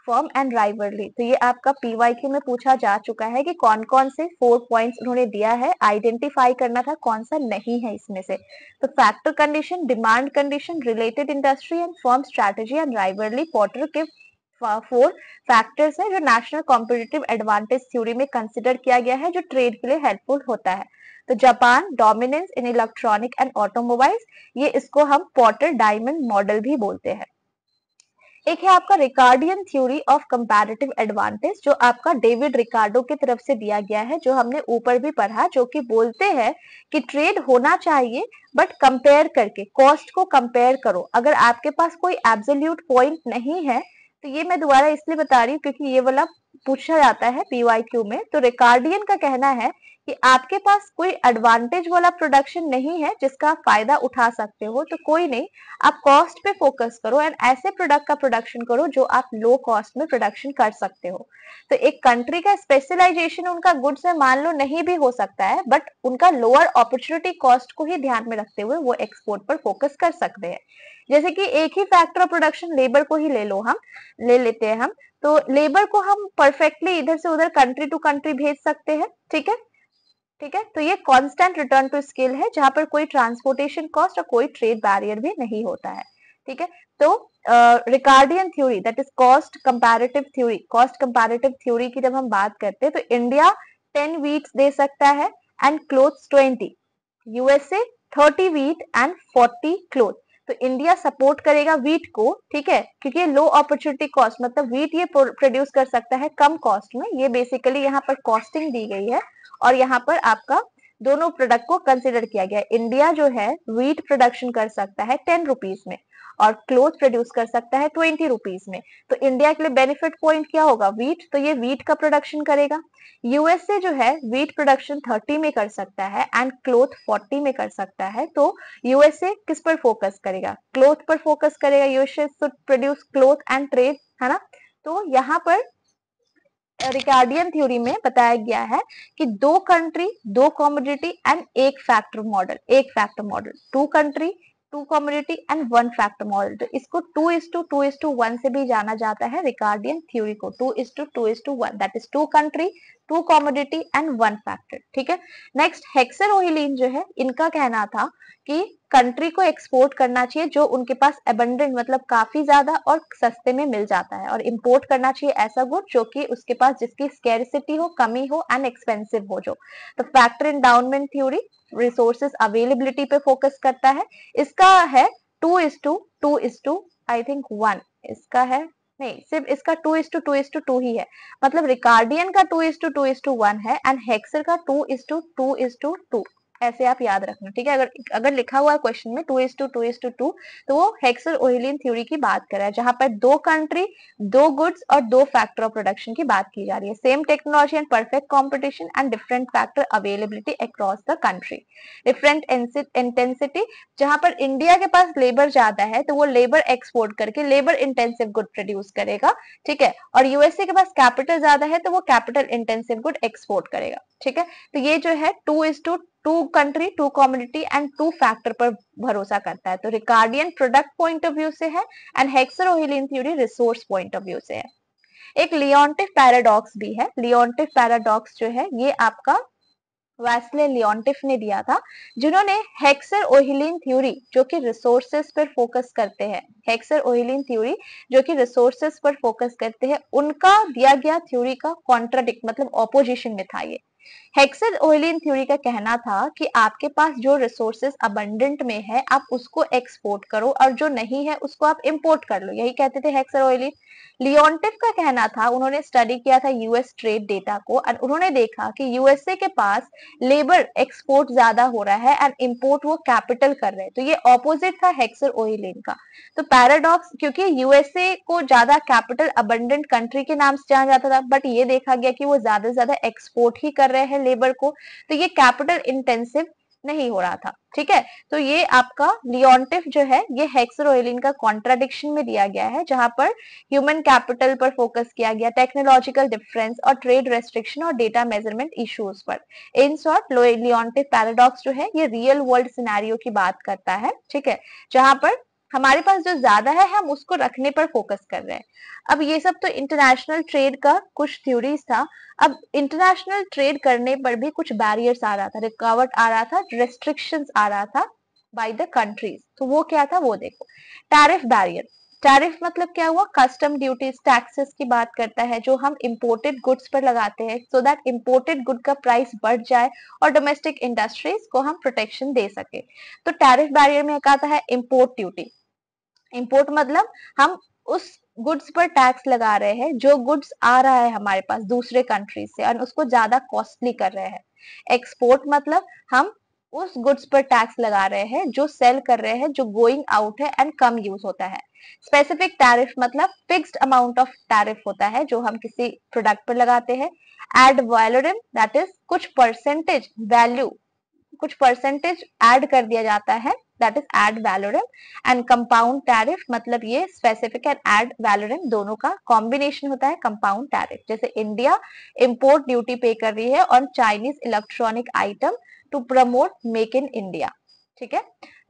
firm and rivalry. तो ये आपका पीवाईक्यू में पूछा जा चुका है कि कौन कौन से 4 पॉइंट्स उन्होंने दिया है, आइडेंटिफाई करना था कौन सा नहीं है इसमें से। तो factor condition, demand condition, related industry and firm strategy and rivalry porter के 4 फैक्टर्स है, जो नेशनल कॉम्पिटिटिव एडवांटेज थ्योरी में कंसिडर किया गया है, जो ट्रेड के लिए हेल्पफुल होता है। तो Japan dominance in electronic and automobiles, ये इसको हम पोर्टर डायमंड मॉडल भी बोलते हैं। एक है आपका Ricardian theory of comparative advantage, जो आपका डेविड रिकार्डो की तरफ से दिया गया है, जो हमने ऊपर भी पढ़ा, जो कि बोलते हैं कि ट्रेड होना चाहिए बट कंपेयर करके, कॉस्ट को कंपेयर करो। अगर आपके पास कोई एब्सोल्यूट पॉइंट नहीं है, तो ये मैं दोबारा इसलिए बता रही हूँ क्योंकि ये वाला पूछा जाता है पीवाईक्यू में। तो रिकार्डियन का कहना है कि आपके पास कोई एडवांटेज वाला प्रोडक्शन नहीं है जिसका आप फायदा उठा सकते हो, तो कोई नहीं, आप कॉस्ट पे फोकस करो एंड ऐसे प्रोडक्ट का प्रोडक्शन करो जो आप लो कॉस्ट में प्रोडक्शन कर सकते हो। तो एक कंट्री का स्पेशलाइजेशन उनका गुड्स में मान लो नहीं भी हो सकता है, बट उनका लोअर अपॉर्चुनिटी कॉस्ट को ही ध्यान में रखते हुए वो एक्सपोर्ट पर फोकस कर सकते हैं। जैसे कि एक ही फैक्टर ऑफ प्रोडक्शन लेबर को ही ले लेते हैं हम, तो लेबर को हम परफेक्टली इधर से उधर कंट्री टू कंट्री भेज सकते हैं। ठीक है, ठीक है। तो ये कांस्टेंट रिटर्न टू स्केल है, जहां पर कोई ट्रांसपोर्टेशन कॉस्ट और कोई ट्रेड बैरियर भी नहीं होता है। ठीक है। तो Ricardian theory, that is cost comparative theory की जब हम बात करते हैं, तो इंडिया 10 वीट्स दे सकता है and clothes 20, USA 30 wheat and 40 cloth. तो इंडिया सपोर्ट करेगा वीट को, ठीक है, क्योंकि लो अपॉर्चुनिटी कॉस्ट, मतलब वीट ये प्रोड्यूस कर सकता है कम कॉस्ट में। ये बेसिकली यहाँ पर कॉस्टिंग दी गई है, और यहाँ पर आपका दोनों प्रोडक्ट को कंसिडर किया गया। इंडिया जो है वीट प्रोडक्शन कर सकता है 10 रुपीज में, और क्लोथ प्रोड्यूस कर सकता है 20 रुपीज में। तो इंडिया के लिए बेनिफिट पॉइंट क्या होगा? वीट, तो ये वीट का प्रोडक्शन करेगा। यूएसए जो है वीट प्रोडक्शन 30 में कर सकता है एंड क्लोथ 40 में कर सकता है। तो यूएसए किस पर फोकस करेगा? क्लोथ पर फोकस करेगा। USA should produce cloth and trade, है ना। तो यहाँ पर रिकार्डियन थ्योरी में बताया गया है कि 2 कंट्री 2 कमोडिटी एंड एक factor model, 2 country 2 commodity and 1 factor model. तो इसको 2:2:1 से भी जाना जाता है, रिकार्डियन थ्योरी को 2:2:1, that is 2 country 2 commodity and 1 factor, ठीक है। नेक्स्ट हेक्सेरोहिलीन जो है, इनका कहना था कि कंट्री को एक्सपोर्ट करना चाहिए जो उनके पास अबंडेंट मतलब काफी ज्यादा और सस्ते में मिल जाता है, और इंपोर्ट करना चाहिए ऐसा गुड जो कि उसके पास जिसकी स्कैरिसिटी हो, कमी हो एंड एक्सपेंसिव हो जो। तो factor endowment theory resources availability पे फोकस करता है। इसका है 2:2 आई थिंक 1, इसका है नहीं, सिर्फ इसका 2:2 ही है, मतलब रिकार्डियन का 2:2:1 है एंड हेक्सर का 2:2:2, ऐसे आप याद रखना, ठीक है। अगर अगर लिखा हुआ है क्वेश्चन में 2:2:2 तो वो हेक्सर ओहिलीन थ्योरी की बात कर रहा है, जहां पर 2 कंट्री, 2 गुड्स और 2 फैक्टर ऑफ प्रोडक्शन की बात की जा रही है। Same technology and perfect competition and different factor availability across the country. Different intensity, जहां पर इंडिया के पास लेबर ज्यादा है तो वो लेबर एक्सपोर्ट करके लेबर इंटेंसिव गुड प्रोड्यूस करेगा, ठीक है। और यूएसए के पास कैपिटल ज्यादा है तो वो कैपिटल इंटेंसिव गुड एक्सपोर्ट करेगा, ठीक है। तो ये जो है 2:2 कंट्री, 2 कम्युनिटी एंड 2 फैक्टर पर भरोसा करता है। तो Ricardian product point of view से है and Heckscher Ohlin theory resource point of view से है। एक लियोन्टिफ पैराडॉक्स भी है। लियोन्टिफ पैराडॉक्स जो है ये आपका वैस्ले लियोन्टिफ ने दिया था, जिन्होंने हेक्सर ओहिलीन थ्योरी जो कि रिसोर्सेस पर फोकस करते हैं, हेक्सर ओहिलीन थ्योरी जो कि रिसोर्सेस पर फोकस करते हैं, उनका दिया गया थ्योरी का कॉन्ट्राडिक्ट मतलब ऑपोजिशन में था ये। हेक्सर ओहिलीन थ्योरी का कहना था कि आपके पास जो रिसोर्सेस अबंडेंट में है आप उसको एक्सपोर्ट करो और जो नहीं है उसको आप इंपोर्ट कर लो, यही कहते थे हेक्सर ओहिलीन। लियोन्टिफ का कहना था, उन्होंने स्टडी किया था यूएस ट्रेड डेटा को और उन्होंने देखा कि यूएसए के पास लेबर एक्सपोर्ट ज्यादा हो रहा है एंड इंपोर्ट वो कैपिटल कर रहे हैं, तो ये ऑपोजिट था हेक्सर ओहिलीन का। तो पैराडॉक्स, क्योंकि यूएसए को ज्यादा कैपिटल अबंडेंट कंट्री के नाम से जाना जाता था, बट ये देखा गया कि वो ज्यादा से ज्यादा एक्सपोर्ट ही कर रहे हैं लेबर को, तो ये कैपिटल इंटेंसिव नहीं हो रहा था, ठीक है। तो ये आपका लियोन्टिफ जो है ये हेक्सर ओहिलीन का कॉन्ट्राडिक्शन में दिया गया है, जहां पर ह्यूमन कैपिटल पर फोकस किया गया, टेक्नोलॉजिकल डिफरेंस और ट्रेड रेस्ट्रिक्शन और डेटा मेजरमेंट इश्यूज पर। इन शॉर्ट लियोन्टिफ पैराडॉक्स जो है ये रियल वर्ल्ड सिनेरियो की बात करता है, ठीक है, जहां पर हमारे पास जो ज्यादा है हम उसको रखने पर फोकस कर रहे हैं। अब ये सब तो इंटरनेशनल ट्रेड का कुछ थ्योरीज था। अब इंटरनेशनल ट्रेड करने पर भी कुछ बैरियर्स आ रहा था, रुकावट आ रहा था, रेस्ट्रिक्शंस आ रहा था बाय द कंट्रीज। तो वो क्या था वो देखो, टैरिफ बैरियर। टैरिफ मतलब क्या हुआ, कस्टम ड्यूटीज टैक्सेस की बात करता है जो हम इंपोर्टेड गुड्स पर लगाते हैं, सो दैट इंपोर्टेड गुड का प्राइस बढ़ जाए और डोमेस्टिक इंडस्ट्रीज को हम प्रोटेक्शन दे सके। तो टैरिफ बैरियर में एक आता है इंपोर्ट ड्यूटी। इंपोर्ट मतलब हम उस गुड्स पर टैक्स लगा रहे हैं जो गुड्स आ रहा है हमारे पास दूसरे कंट्री से और उसको ज्यादा कॉस्टली कर रहे हैं। एक्सपोर्ट मतलब हम उस गुड्स पर टैक्स लगा रहे हैं जो सेल कर रहे हैं, जो गोइंग आउट है एंड कम यूज होता है। स्पेसिफिक टैरिफ मतलब फिक्स्ड अमाउंट ऑफ टैरिफ होता है जो हम किसी प्रोडक्ट पर लगाते हैं। एड वैलोरम दैट इज कुछ परसेंटेज वैल्यू, कुछ परसेंटेज ऐड कर दिया जाता है, that is ad valorem. And compound tariff मतलब ये स्पेसिफिक एंड एड वैलोरम दोनों का कॉम्बिनेशन होता है कंपाउंड टैरिफ। जैसे इंडिया इंपोर्ट ड्यूटी पे कर रही है on Chinese electronic item to promote make in India, ठीक है।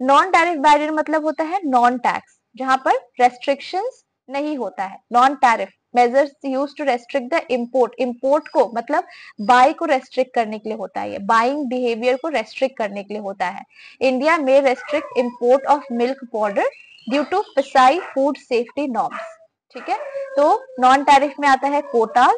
नॉन टैरिफ बैरियर मतलब होता है नॉन टैक्स, जहां पर रेस्ट्रिक्शंस नहीं होता है। Non tariff measures used to restrict the import, import को मतलब बाय को रेस्ट्रिक्ट करने के लिए होता है, ये बाइंग बिहेवियर को रेस्ट्रिक्ट करने के लिए होता है। इंडिया में restrict import of milk powder due to FSSAI food safety norms, ठीक है। तो नॉन टैरिफ में आता है कोटाज,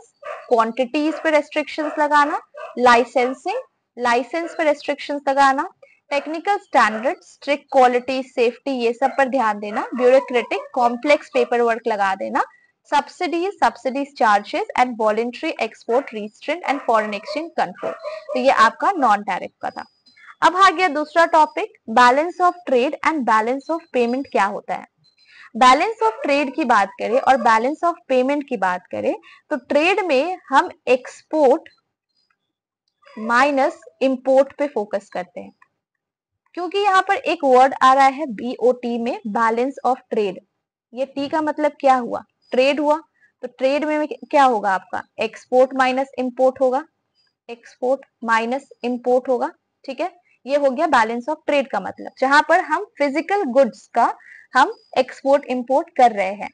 क्वांटिटीज पे रेस्ट्रिक्शंस लगाना, लाइसेंसिंग, लाइसेंस पे रेस्ट्रिक्शंस लगाना, technical standard, strict quality safety ये सब पर ध्यान देना, ब्यूरोक्रेटिक कॉम्प्लेक्स पेपर वर्क लगा देना, subsidies, subsidies charges and voluntary export restraint and foreign exchange control. तो ये आपका नॉन टैरिफ का था। अब आ गया दूसरा topic, balance of trade and balance of payment क्या होता है। बैलेंस ऑफ ट्रेड की बात करें और बैलेंस ऑफ पेमेंट की बात करें तो ट्रेड में हम एक्सपोर्ट माइनस इंपोर्ट पे फोकस करते हैं, क्योंकि यहाँ पर एक वर्ड आ रहा है BOT में, बैलेंस ऑफ ट्रेड। ये T का मतलब क्या हुआ, ट्रेड हुआ। तो ट्रेड में क्या होगा आपका, एक्सपोर्ट माइनस इंपोर्ट होगा, एक्सपोर्ट माइनस इंपोर्ट होगा, ठीक है। ये हो गया बैलेंस ऑफ ट्रेड का मतलब, जहां पर हम फिजिकल गुड्स का हम एक्सपोर्ट इंपोर्ट कर रहे हैं।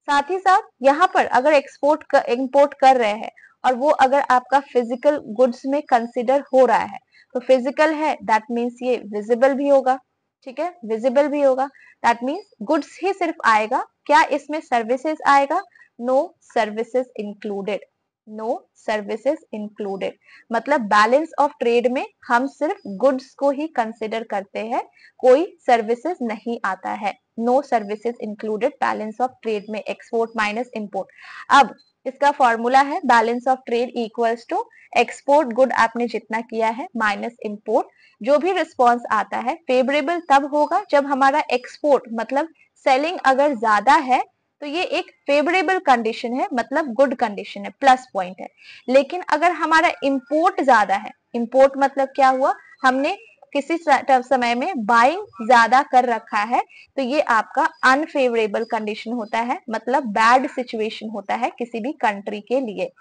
साथ ही साथ यहाँ पर अगर एक्सपोर्ट इंपोर्ट कर रहे हैं और वो अगर आपका फिजिकल गुड्स में कंसिडर हो रहा है, तो फिजिकल है दैट मीन्स ये विजिबल भी होगा, ठीक है, विजिबल भी होगा, दैट मीन्स गुड्स ही सिर्फ आएगा, क्या इसमें सर्विसेज आएगा? No services included, no services included, मतलब बैलेंस ऑफ ट्रेड में हम सिर्फ गुड्स को ही कंसिडर करते हैं, कोई सर्विसेज नहीं आता है, no services included balance of trade में, एक्सपोर्ट माइनस इंपोर्ट। अब इसका फॉर्मूला है balance of trade equals to export good आपने जितना किया है माइनस इंपोर्ट, जो भी रिस्पॉन्स आता है फेवरेबल तब होगा जब हमारा एक्सपोर्ट मतलब सेलिंग अगर ज्यादा है तो ये एक फेवरेबल कंडीशन है, मतलब गुड कंडीशन है, प्लस पॉइंट है। लेकिन अगर हमारा इंपोर्ट ज्यादा है, इंपोर्ट मतलब क्या हुआ, हमने किसी समय में बाइंग ज्यादा कर रखा है, तो ये आपका अनफेवरेबल कंडीशन होता है, मतलब बैड सिचुएशन होता है किसी भी कंट्री के लिए।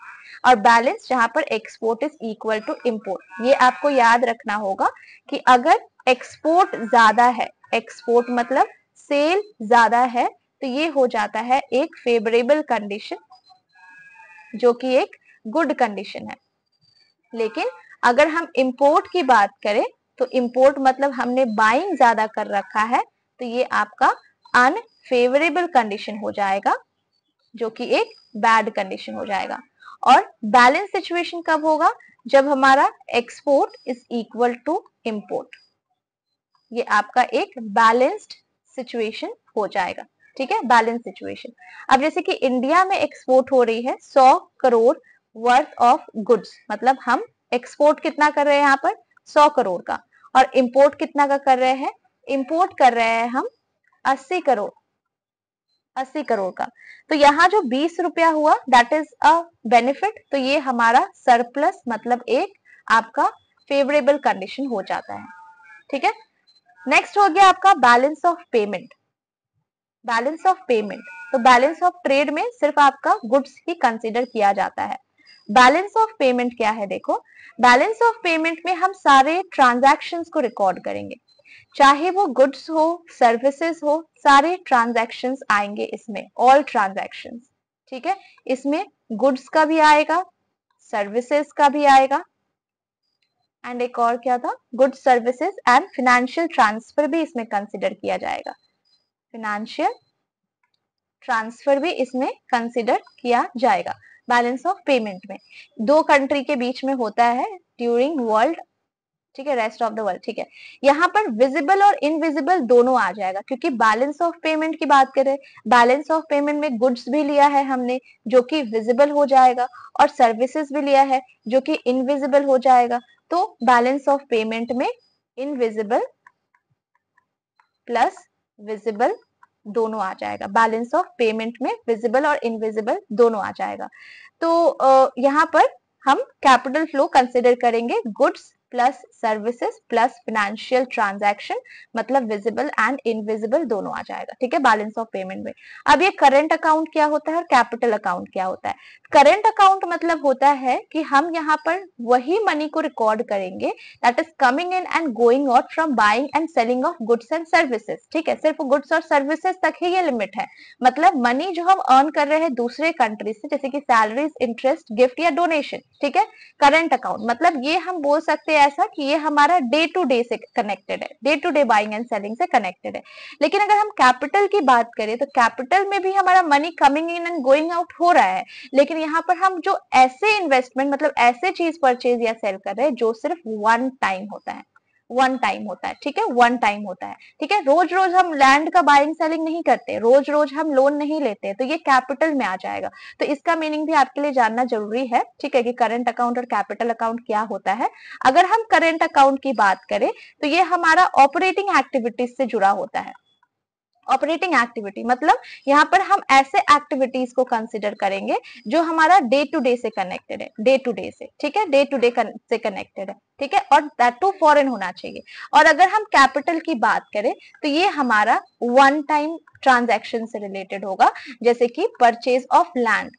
और बैलेंस जहां पर export is equal to import, ये आपको याद रखना होगा कि अगर एक्सपोर्ट ज्यादा है, एक्सपोर्ट मतलब सेल ज्यादा है, तो ये हो जाता है एक फेवरेबल कंडीशन, जो कि एक गुड कंडीशन है। लेकिन अगर हम इंपोर्ट की बात करें, तो इंपोर्ट मतलब हमने बाइंग ज्यादा कर रखा है, तो ये आपका अनफेवरेबल कंडीशन हो जाएगा, जो कि एक बैड कंडीशन हो जाएगा। और बैलेंस सिचुएशन कब होगा, जब हमारा export is equal to import, ये आपका एक बैलेंस्ड सिचुएशन हो जाएगा, ठीक है, बैलेंस सिचुएशन। अब जैसे कि इंडिया में एक्सपोर्ट हो रही है 100 करोड़ वर्थ ऑफ गुड्स, मतलब हम एक्सपोर्ट कितना कर रहे हैं यहाँ पर 100 करोड़ का, और इंपोर्ट कितना का कर रहे हैं, इंपोर्ट कर रहे हैं हम 80 करोड़, 80 करोड़ का। तो यहाँ जो 20 रुपया हुआ दैट इज अ बेनिफिट, तो ये हमारा सरप्लस मतलब एक आपका फेवरेबल कंडीशन हो जाता है, ठीक है। नेक्स्ट हो गया आपका balance of payment. Balance of payment, तो बैलेंस ऑफ ट्रेड में सिर्फ आपका गुड्स ही कंसीडर किया जाता है। बैलेंस ऑफ पेमेंट क्या है, देखो बैलेंस ऑफ पेमेंट में हम सारे ट्रांजैक्शंस को रिकॉर्ड करेंगे, चाहे वो गुड्स हो सर्विसेज हो, सारे ट्रांजैक्शंस आएंगे इसमें, ऑल ट्रांजैक्शंस, ठीक है। इसमें गुड्स का भी आएगा, सर्विसेज का भी आएगा, एंड एक और क्या था, goods services and financial transfer भी इसमें कंसिडर किया जाएगा, फिनेंशियल ट्रांसफर भी इसमें कंसिडर किया जाएगा बैलेंस ऑफ पेमेंट में। दो कंट्री के बीच में होता है ड्यूरिंग वर्ल्ड, ठीक है, रेस्ट ऑफ द वर्ल्ड, ठीक है। यहाँ पर विजिबल और इनविजिबल दोनों आ जाएगा, क्योंकि बैलेंस ऑफ पेमेंट की बात करें, बैलेंस ऑफ पेमेंट में गुड्स भी लिया है हमने जो कि विजिबल हो जाएगा, और सर्विसेज भी लिया है जो कि इनविजिबल हो जाएगा। तो बैलेंस ऑफ पेमेंट में इनविजिबल प्लस विजिबल दोनों आ जाएगा, बैलेंस ऑफ पेमेंट में विजिबल और इनविजिबल दोनों आ जाएगा। तो यहाँ पर हम कैपिटल फ्लो कंसिडर करेंगे goods plus services plus financial transaction, मतलब विजिबल एंड इनविजिबल दोनों आ जाएगा, ठीक है, बैलेंस ऑफ पेमेंट में। अब ये करंट अकाउंट क्या होता है और कैपिटल अकाउंट क्या होता है? करंट अकाउंट मतलब होता है कि हम यहाँ पर वही मनी को रिकॉर्ड करेंगे that is coming in and going out from buying and selling of goods and services, ठीक है, सिर्फ गुड्स और सर्विसेज तक ही ये लिमिट है। मतलब मनी जो हम अर्न कर रहे हैं दूसरे कंट्री से, जैसे कि सैलरीज, इंटरेस्ट, गिफ्ट या डोनेशन, ठीक है, करंट अकाउंट मतलब ये हम बोल सकते हैं ऐसा कि ये हमारा डे टू डे से कनेक्टेड है, day to day buying and selling से कनेक्टेड है। लेकिन अगर हम कैपिटल की बात करें तो कैपिटल में भी हमारा money coming in and going out हो रहा है, लेकिन यहाँ पर हम जो ऐसे इन्वेस्टमेंट मतलब ऐसे चीज परचेज या सेल कर रहे हैं जो सिर्फ वन टाइम होता है, वन टाइम होता है, ठीक है, वन टाइम होता है, ठीक है। रोज रोज हम लैंड का बाइंग सेलिंग नहीं करते, रोज रोज हम लोन नहीं लेते, तो ये कैपिटल में आ जाएगा। तो इसका मीनिंग भी आपके लिए जानना जरूरी है, ठीक है, कि करंट अकाउंट और कैपिटल अकाउंट क्या होता है। अगर हम करंट अकाउंट की बात करें तो ये हमारा ऑपरेटिंग एक्टिविटीज से जुड़ा होता है। ऑपरेटिंग एक्टिविटी मतलब यहाँ पर हम ऐसे एक्टिविटीज को कंसिडर करेंगे जो हमारा डे टू डे से कनेक्टेड है, डे टू डे से, ठीक है, डे टू डे से कनेक्टेड है, ठीक है, और दैट टू फॉरेन होना चाहिए। और अगर हम कैपिटल की बात करें तो ये हमारा वन टाइम ट्रांजैक्शन से रिलेटेड होगा, जैसे कि purchase of land,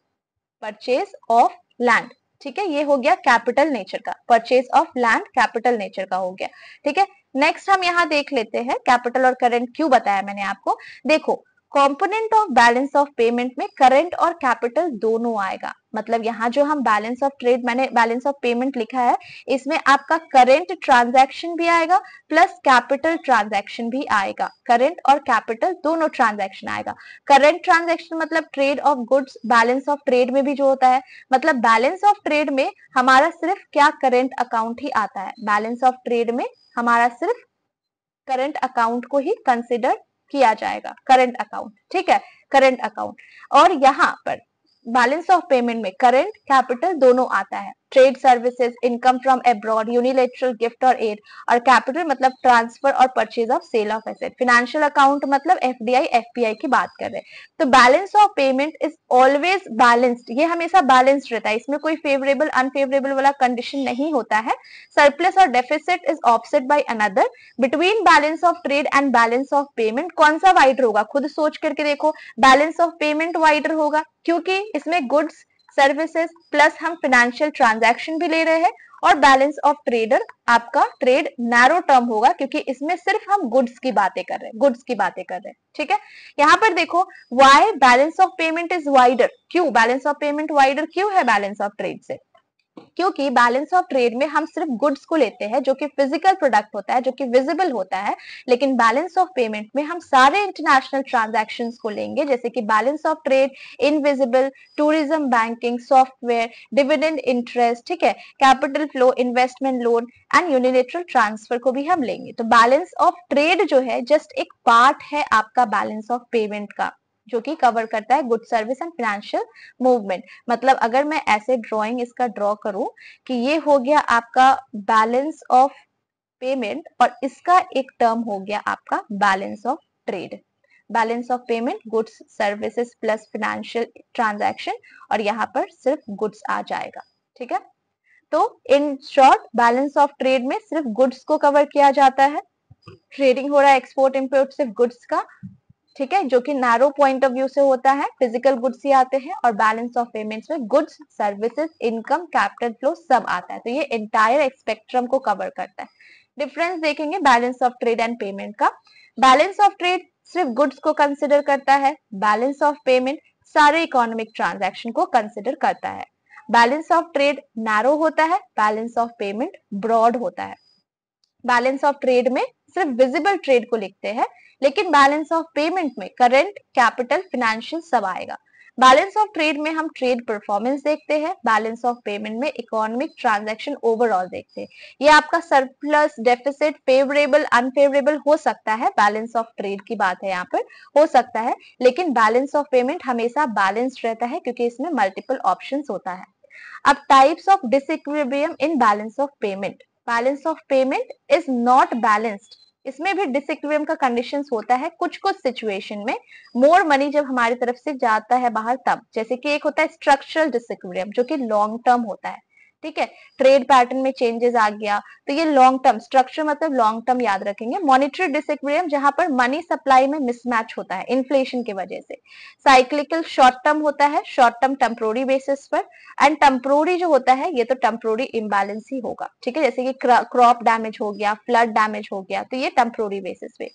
purchase of land, ठीक है, ये हो गया कैपिटल नेचर का, purchase of land capital nature का हो गया, ठीक है। नेक्स्ट हम यहाँ देख लेते हैं कैपिटल और करंट क्यों बताया मैंने आपको। देखो component of balance of payment में करंट और कैपिटल दोनों आएगा। मतलब यहाँ जो हम बैलेंस ऑफ ट्रेड, मैंने बैलेंस ऑफ पेमेंट लिखा है, इसमें आपका करंट ट्रांजैक्शन भी आएगा प्लस कैपिटल ट्रांजैक्शन भी आएगा। करंट और कैपिटल दोनों ट्रांजैक्शन आएगा। करंट ट्रांजैक्शन मतलब trade off goods, balance of trade में भी जो होता है, मतलब बैलेंस ऑफ ट्रेड में हमारा सिर्फ क्या करंट अकाउंट ही आता है। बैलेंस ऑफ ट्रेड में हमारा सिर्फ करंट अकाउंट को ही कंसिडर किया जाएगा, करंट अकाउंट, ठीक है, करंट अकाउंट। और यहाँ पर बैलेंस ऑफ पेमेंट में करंट कैपिटल दोनों आता है। Trade services, income from abroad, unilateral gift और एड, और कैपिटल मतलब ट्रांसफर और purchase of sale of asset. Financial account मतलब एफडीआई एफपीआई की बात कर रहे हैं। तो balance of payment is always balanced, ये हमेशा बैलेंस्ड रहता है, इसमें कोई फेवरेबल अनफेवरेबल वाला कंडीशन नहीं होता है। सरप्लस और deficit is offset by another. Between balance of trade and balance of payment कौन सा वाइडर होगा, खुद सोच करके देखो। बैलेंस ऑफ पेमेंट वाइडर होगा, क्योंकि इसमें गुड्स सर्विसेज प्लस हम फाइनेंशियल ट्रांजैक्शन भी ले रहे हैं। और बैलेंस ऑफ ट्रेडर, आपका ट्रेड नैरो टर्म होगा, क्योंकि इसमें सिर्फ हम गुड्स की बातें कर रहे हैं, गुड्स की बातें कर रहे हैं, ठीक है। यहाँ पर देखो why balance of payment is wider, क्यों बैलेंस ऑफ पेमेंट वाइडर क्यों है बैलेंस ऑफ ट्रेड से, क्योंकि बैलेंस ऑफ ट्रेड में हम सिर्फ गुड्स को लेते हैं जो कि फिजिकल प्रोडक्ट होता है, जो कि विजिबल होता है। लेकिन बैलेंस ऑफ पेमेंट में हम सारे इंटरनेशनल ट्रांजैक्शंस को लेंगे, जैसे कि balance of trade, invisible, tourism, banking, software, dividend, interest, ठीक है, capital flow, investment, loan and unilateral transfer को भी हम लेंगे। तो बैलेंस ऑफ ट्रेड जो है जस्ट एक पार्ट है आपका बैलेंस ऑफ पेमेंट का, जो कि कवर करता है good service and financial movement. मतलब अगर मैं ऐसे ड्राइंग इसका ड्रॉ करूं कि ये हो गया आपका बैलेंस ऑफ पेमेंट और इसका एक टर्म हो गया आपका balance of trade. Balance of payment goods services plus financial transaction, और यहाँ पर सिर्फ गुड्स आ जाएगा, ठीक है। तो in short balance of trade में सिर्फ गुड्स को कवर किया जाता है। ट्रेडिंग हो रहा है एक्सपोर्ट इंपोर्ट सिर्फ गुड्स का, ठीक है, जो कि नैरो पॉइंट ऑफ व्यू से होता है, फिजिकल गुड्स ही आते हैं। और बैलेंस ऑफ पेमेंट्स में goods, services, income, capital flow सब आता है। तो ये एंटायर स्पेक्ट्रम को कवर करता है। डिफरेंस देखेंगे balance of trade and payment का। बैलेंस ऑफ ट्रेड सिर्फ गुड्स को कंसिडर करता है, बैलेंस ऑफ पेमेंट सारे इकोनॉमिक ट्रांजैक्शन को कंसिडर करता है। बैलेंस ऑफ ट्रेड नैरो होता है, बैलेंस ऑफ पेमेंट ब्रॉड होता है। बैलेंस ऑफ ट्रेड में सिर्फ विजिबल ट्रेड को लिखते हैं, लेकिन बैलेंस ऑफ पेमेंट में करंट, कैपिटल, फाइनेंशियल सब आएगा। बैलेंस ऑफ ट्रेड में हम ट्रेड परफॉर्मेंस देखते हैं, बैलेंस ऑफ पेमेंट में इकोनॉमिक ट्रांजैक्शन ओवरऑल देखते हैं। ये आपका सरप्लस, डेफिसिट, फेवरेबल, अनफेवरेबल हो सकता है, बैलेंस ऑफ ट्रेड की बात है यहाँ पर, हो सकता है। लेकिन बैलेंस ऑफ पेमेंट हमेशा बैलेंस्ड रहता है, क्योंकि इसमें मल्टीपल ऑप्शंस होता है। अब types of disequilibrium in balance of payment. Balance of payment is not balanced, इसमें भी डिसइक्विलिब्रियम का कंडीशंस होता है कुछ कुछ सिचुएशन में। मोर मनी जब हमारी तरफ से जाता है बाहर तब, जैसे कि एक होता है स्ट्रक्चरल डिसइक्विलिब्रियम जो कि लॉन्ग टर्म होता है, ठीक है। ट्रेड पैटर्न में चेंजेस आ गया तो ये लॉन्ग टर्म, स्ट्रक्चर मतलब लॉन्ग टर्म याद रखेंगे। मॉनेटरी डिसइक्विलिब्रियम जहां पर मनी सप्लाई में मिसमैच होता है इन्फ्लेशन की वजह से। साइक्लिकल शॉर्ट टर्म होता है, शॉर्ट टर्म टेम्पोररी बेसिस पर। एंड टेम्पोररी जो होता है ये तो टेम्पोररी इम्बैलेंस ही होगा, ठीक है, जैसे कि क्रॉप डैमेज हो गया, फ्लड डैमेज हो गया, तो ये टेम्पोररी बेसिस पे।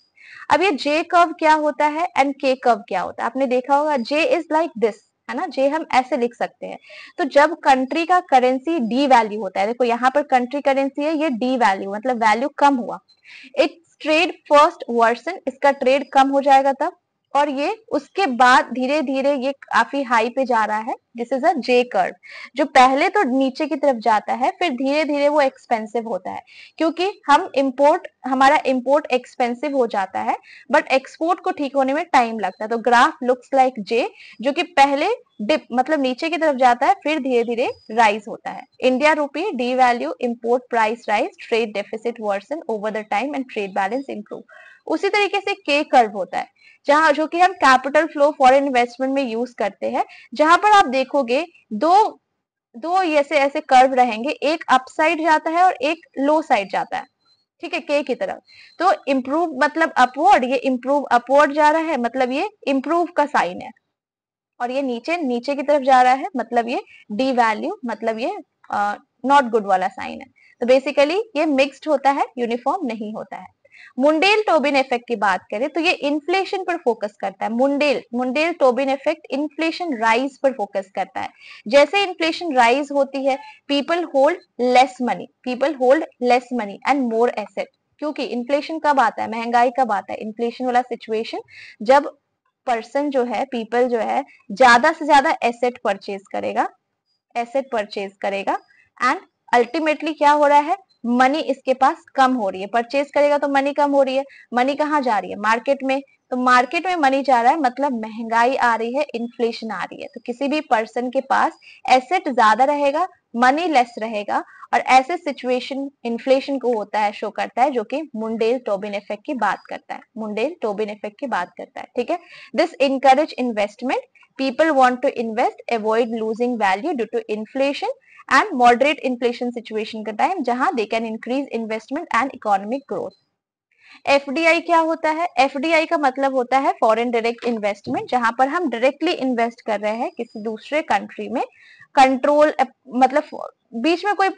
अब ये जे कर्व क्या होता है एंड के कर्व क्या होता है, आपने देखा होगा जे इज लाइक दिस, है ना, जे हम ऐसे लिख सकते हैं। तो जब कंट्री का करेंसी डी वैल्यू होता है, देखो यहाँ पर कंट्री करेंसी है, ये डी वैल्यू मतलब वैल्यू कम हुआ, इट्स ट्रेड फर्स्ट वर्सन, इसका ट्रेड कम हो जाएगा तब, और ये उसके बाद धीरे धीरे ये काफी हाई पे जा रहा है, this is a J curve. जो पहले तो नीचे की तरफ जाता है फिर धीरे धीरे वो एक्सपेंसिव होता है, क्योंकि हम इंपोर्ट, हमारा इंपोर्ट एक्सपेंसिव हो जाता है बट एक्सपोर्ट को ठीक होने में टाइम लगता है। तो ग्राफ लुक्स लाइक जे, जो कि पहले डिप मतलब नीचे की तरफ जाता है फिर धीरे धीरे राइज होता है। India rupee devalue, import price rise, trade deficit worsen over the time and trade balance improve. उसी तरीके से के कर्व होता है, जहां जो कि हम कैपिटल फ्लो फॉरेन इन्वेस्टमेंट में यूज करते हैं, जहां पर आप देखोगे दो दो ऐसे ऐसे कर्व रहेंगे, एक अप साइड जाता है और एक लो साइड जाता है, ठीक है, के की तरफ। तो इम्प्रूव मतलब अपवर्ड, ये इम्प्रूव अपवर्ड जा रहा है मतलब ये इम्प्रूव का साइन है, और ये नीचे नीचे की तरफ जा रहा है मतलब ये डी वैल्यू, मतलब ये नॉट गुड वाला साइन है। तो बेसिकली ये मिक्स्ड होता है, यूनिफॉर्म नहीं होता है। मुंडेल टोबिन इफेक्ट की बात करें तो ये इन्फ्लेशन पर फोकस करता है। Mundell Tobin effect inflation rise पर फोकस करता है। जैसे इन्फ्लेशन राइज होती है, people hold less money and more asset. क्योंकि इन्फ्लेशन कब आता है, महंगाई कब आता है, इन्फ्लेशन वाला सिचुएशन जब पर्सन जो है, पीपल जो है, ज्यादा से ज्यादा एसेट परचेज करेगा एंड अल्टीमेटली क्या हो रहा है, मनी इसके पास कम हो रही है। परचेज करेगा तो मनी कम हो रही है, मनी कहाँ जा रही है, मार्केट में। तो मार्केट में मनी जा रहा है मतलब महंगाई आ रही है, इन्फ्लेशन आ रही है। तो किसी भी पर्सन के पास एसेट ज्यादा रहेगा, मनी लेस रहेगा, और ऐसे सिचुएशन इन्फ्लेशन को होता है, शो करता है, जो कि मुंडेल टोबिन इफेक्ट की बात करता है। मुंडेल टोबिन इफेक्ट की बात करता है, ठीक है। This encourage investment, people want to invest, avoid losing value due to inflation and moderate inflation situation का टाइम जहां they can increase investment and economic growth। FDI क्या होता है, एफडीआई का मतलब होता है फॉरेन डायरेक्ट इन्वेस्टमेंट, जहां पर हम डायरेक्टली इन्वेस्ट कर रहे हैं किसी दूसरे कंट्री में। कंट्रोल मतलब बीच में कोई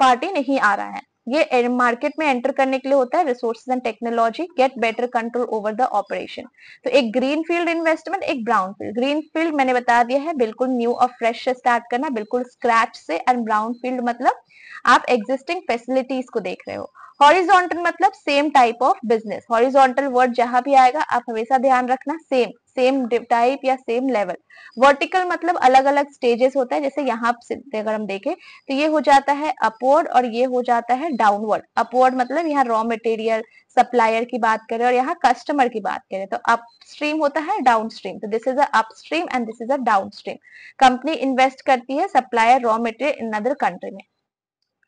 पार्टी नहीं आ रहा है। ये मार्केट में एंटर करने के लिए होता है, resources and technology, get better control over the operation. तो एक ग्रीन फील्ड इन्वेस्टमेंट, एक ब्राउन फील्ड। ग्रीन फील्ड मैंने बता दिया है, बिल्कुल न्यू और फ्रेश से स्टार्ट करना, बिल्कुल स्क्रैच से। एंड ब्राउन फील्ड मतलब आप एग्जिस्टिंग फैसिलिटीज को देख रहे हो। हॉरिजॉन्टल मतलब same type of business. Horizontal word जहां भी आएगा आप हमेशा ध्यान रखना, सेम टाइप या सेम लेवल। वर्टिकल मतलब अलग अलग स्टेजेस होता है, जैसे यहाँ से अगर हम देखें तो ये हो जाता है अपवर्ड और ये हो जाता है डाउनवर्ड। अपवर्ड मतलब यहाँ रॉ मटेरियल सप्लायर की बात करें और यहाँ कस्टमर की बात करें तो अपस्ट्रीम होता है, डाउनस्ट्रीम। तो this is a upstream and this is a downstream. Company invest करती है supplier raw material in other country में।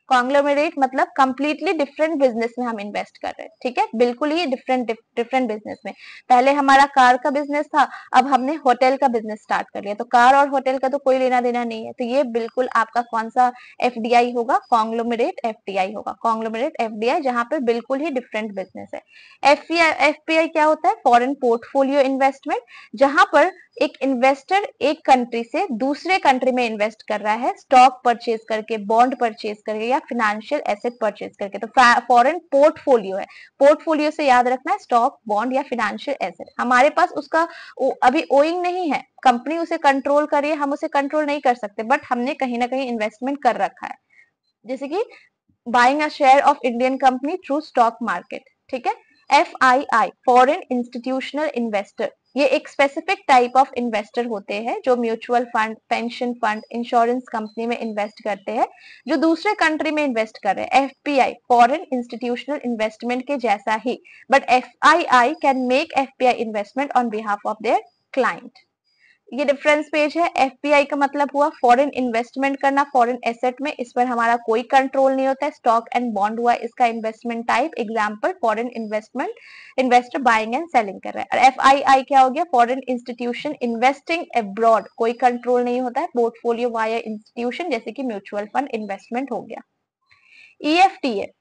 कॉन्ग्लोमेरेट मतलब कंप्लीटली डिफरेंट बिजनेस में हम इन्वेस्ट कर रहे हैं, ठीक है, बिल्कुल ही डिफरेंट बिजनेस में। पहले हमारा कार का बिजनेस था, अब हमने होटल का बिजनेस स्टार्ट कर लिया, तो कार और होटल का तो कोई लेना देना नहीं है। तो ये बिल्कुल आपका कौन सा एफडीआई होगा, कॉन्ग्लोमेरेट एफडीआई होगा। कॉन्ग्लोमेरेट एफडीआई जहां पर बिल्कुल ही डिफरेंट बिजनेस है। एफपीआई क्या होता है, फॉरेन पोर्टफोलियो इन्वेस्टमेंट, जहां पर एक इन्वेस्टर एक कंट्री से दूसरे कंट्री में इन्वेस्ट कर रहा है, स्टॉक परचेज करके, बॉन्ड परचेज करके या फिनेंशियल एसेट परचेज करके। तो फॉरेन पोर्टफोलियो है, पोर्टफोलियो से याद रखना है स्टॉक, बॉन्ड या फिनेंशियल एसेट। हमारे पास उसका अभी ओइंग नहीं है, कंपनी उसे कंट्रोल कर रही है, हम उसे कंट्रोल नहीं कर सकते, बट हमने कहीं ना कहीं इन्वेस्टमेंट कर रखा है। जैसे कि buying a share of Indian company through stock market, ठीक है। FII फॉरेन इंस्टीट्यूशनल इन्वेस्टर, ये एक स्पेसिफिक टाइप ऑफ इन्वेस्टर होते हैं जो mutual fund, pension fund, insurance company में इन्वेस्ट करते हैं, जो दूसरे कंट्री में इन्वेस्ट कर रहे हैं। FPI फॉरेन इंस्टीट्यूशनल इन्वेस्टमेंट के जैसा ही, but FII can make FPI investment on behalf of their client. ये डिफरेंस पेज है। एफपीआई का मतलब हुआ फॉरेन इन्वेस्टमेंट करना फॉरेन एसेट में, इस पर हमारा कोई कंट्रोल नहीं होता है। स्टॉक एंड बॉन्ड हुआ इसका investment type, example foreign investment, investor buying and selling कर रहा है। और एफआईआई क्या हो गया, फॉरेन इंस्टीट्यूशन इन्वेस्टिंग अब्रॉड, कोई कंट्रोल नहीं होता है, पोर्टफोलियो वाया इंस्टीट्यूशन, जैसे कि म्यूचुअल फंड इन्वेस्टमेंट हो गया। ईएफटीए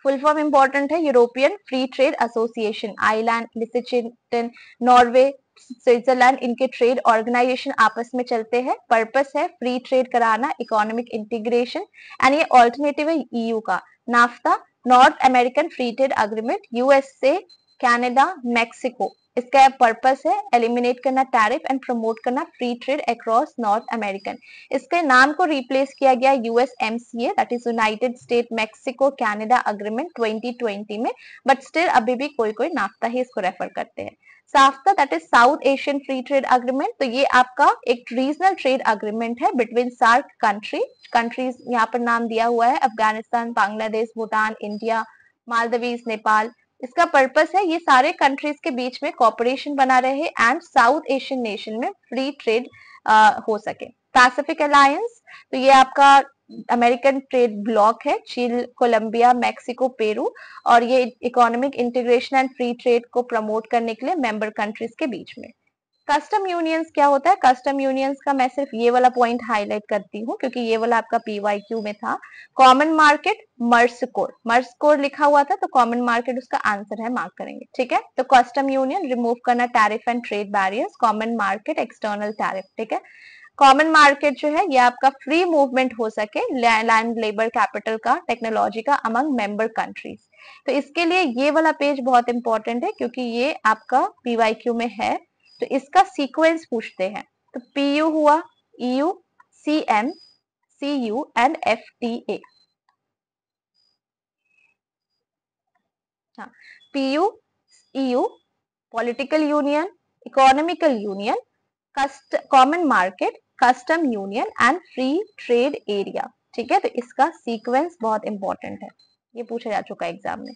फुल फॉर्म इंपॉर्टेंट है, European free trade association, Iceland, लिechtenstein, नॉर्वे, स्विट्जरलैंड, इनके ट्रेड ऑर्गेनाइजेशन आपस में चलते हैं। पर्पस है फ्री ट्रेड कराना, इकोनॉमिक इंटीग्रेशन, एंड ये ऑल्टरनेटिव है ईयू का। NAFTA North American free trade agreement, USA, Canada, Mexico, इसका पर्पस है एलिमिनेट करना टैरिफ एंड प्रमोट करना free trade across North American. इसके नाम को रिप्लेस किया गया USMCA, that is United state Mexico Canada agreement 2020 में, बट स्टिल अभी भी कोई कोई नाफ्ता ही इसको रेफर करते हैं। SAFTA that is South Asian free trade agreement, तो ये आपका एक रीजनल ट्रेड अग्रीमेंट है बिटवीन सार्क कंट्रीज यहाँ पर नाम दिया हुआ है, अफगानिस्तान, बांग्लादेश, भूटान, इंडिया, मालदीव्स, नेपाल। इसका पर्पस है ये सारे कंट्रीज के बीच में कॉपरेशन बना रहे एंड साउथ एशियन नेशन में फ्री ट्रेड हो सके। पैसिफिक अलायंस, तो ये आपका अमेरिकन ट्रेड ब्लॉक है, चीन, कोलंबिया, मैक्सिको, पेरू, और ये economic integration and free trade को प्रमोट करने के लिए मेंबर कंट्रीज के बीच में। कस्टम यूनियंस क्या होता है, कस्टम यूनियंस का मैं सिर्फ ये वाला पॉइंट हाईलाइट करती हूँ क्योंकि ये वाला आपका पीवाईक्यू में था। कॉमन मार्केट, मर्सकोर लिखा हुआ था, तो कॉमन मार्केट उसका आंसर है, मार्क करेंगे, ठीक है। तो कस्टम यूनियन रिमूव करना tariff and trade barriers, common market external tariff, ठीक है। कॉमन मार्केट जो है ये आपका फ्री मूवमेंट हो सके लैंड, लेबर, कैपिटल का, टेक्नोलॉजी का अमंग मेंबर कंट्रीज। तो इसके लिए ये वाला पेज बहुत इंपॉर्टेंट है क्योंकि ये आपका पीवाईक्यू में है। तो इसका सीक्वेंस पूछते हैं। तो पीयू हुआ, EU, CM, CU and FTA. हाँ, PU, EU, political union, economical union, common market, custom union and free trade area. ठीक है, तो इसका सीक्वेंस बहुत इंपॉर्टेंट है, ये पूछा जा चुका है एग्जाम में।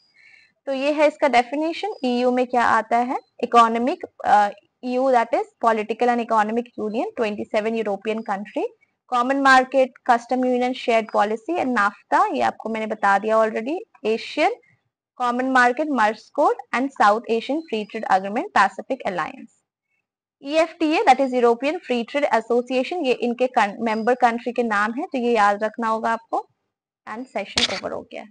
तो ये है इसका डेफिनेशन। ईयू में क्या आता है? Economic, EU that is political and economic union, 27 European country. Common market, custom union, shared policy and NAFTA, ये आपको मैंने बता दिया ऑलरेडी। एशियन कॉमन मार्केट, मर्स्कोट and South Asian free trade agreement, Pacific alliance. EFTA that is European free trade association, ये इनके member country के नाम है, तो ये याद रखना होगा आपको। एंड सेशन ओवर हो गया।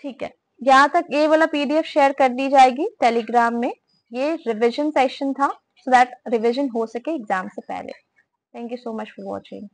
ठीक है, यहाँ तक ये वाला PDF शेयर कर दी जाएगी टेलीग्राम में। ये रिवीजन सेशन था, सो दैट रिवीजन हो सके एग्जाम से पहले। Thank you so much for watching.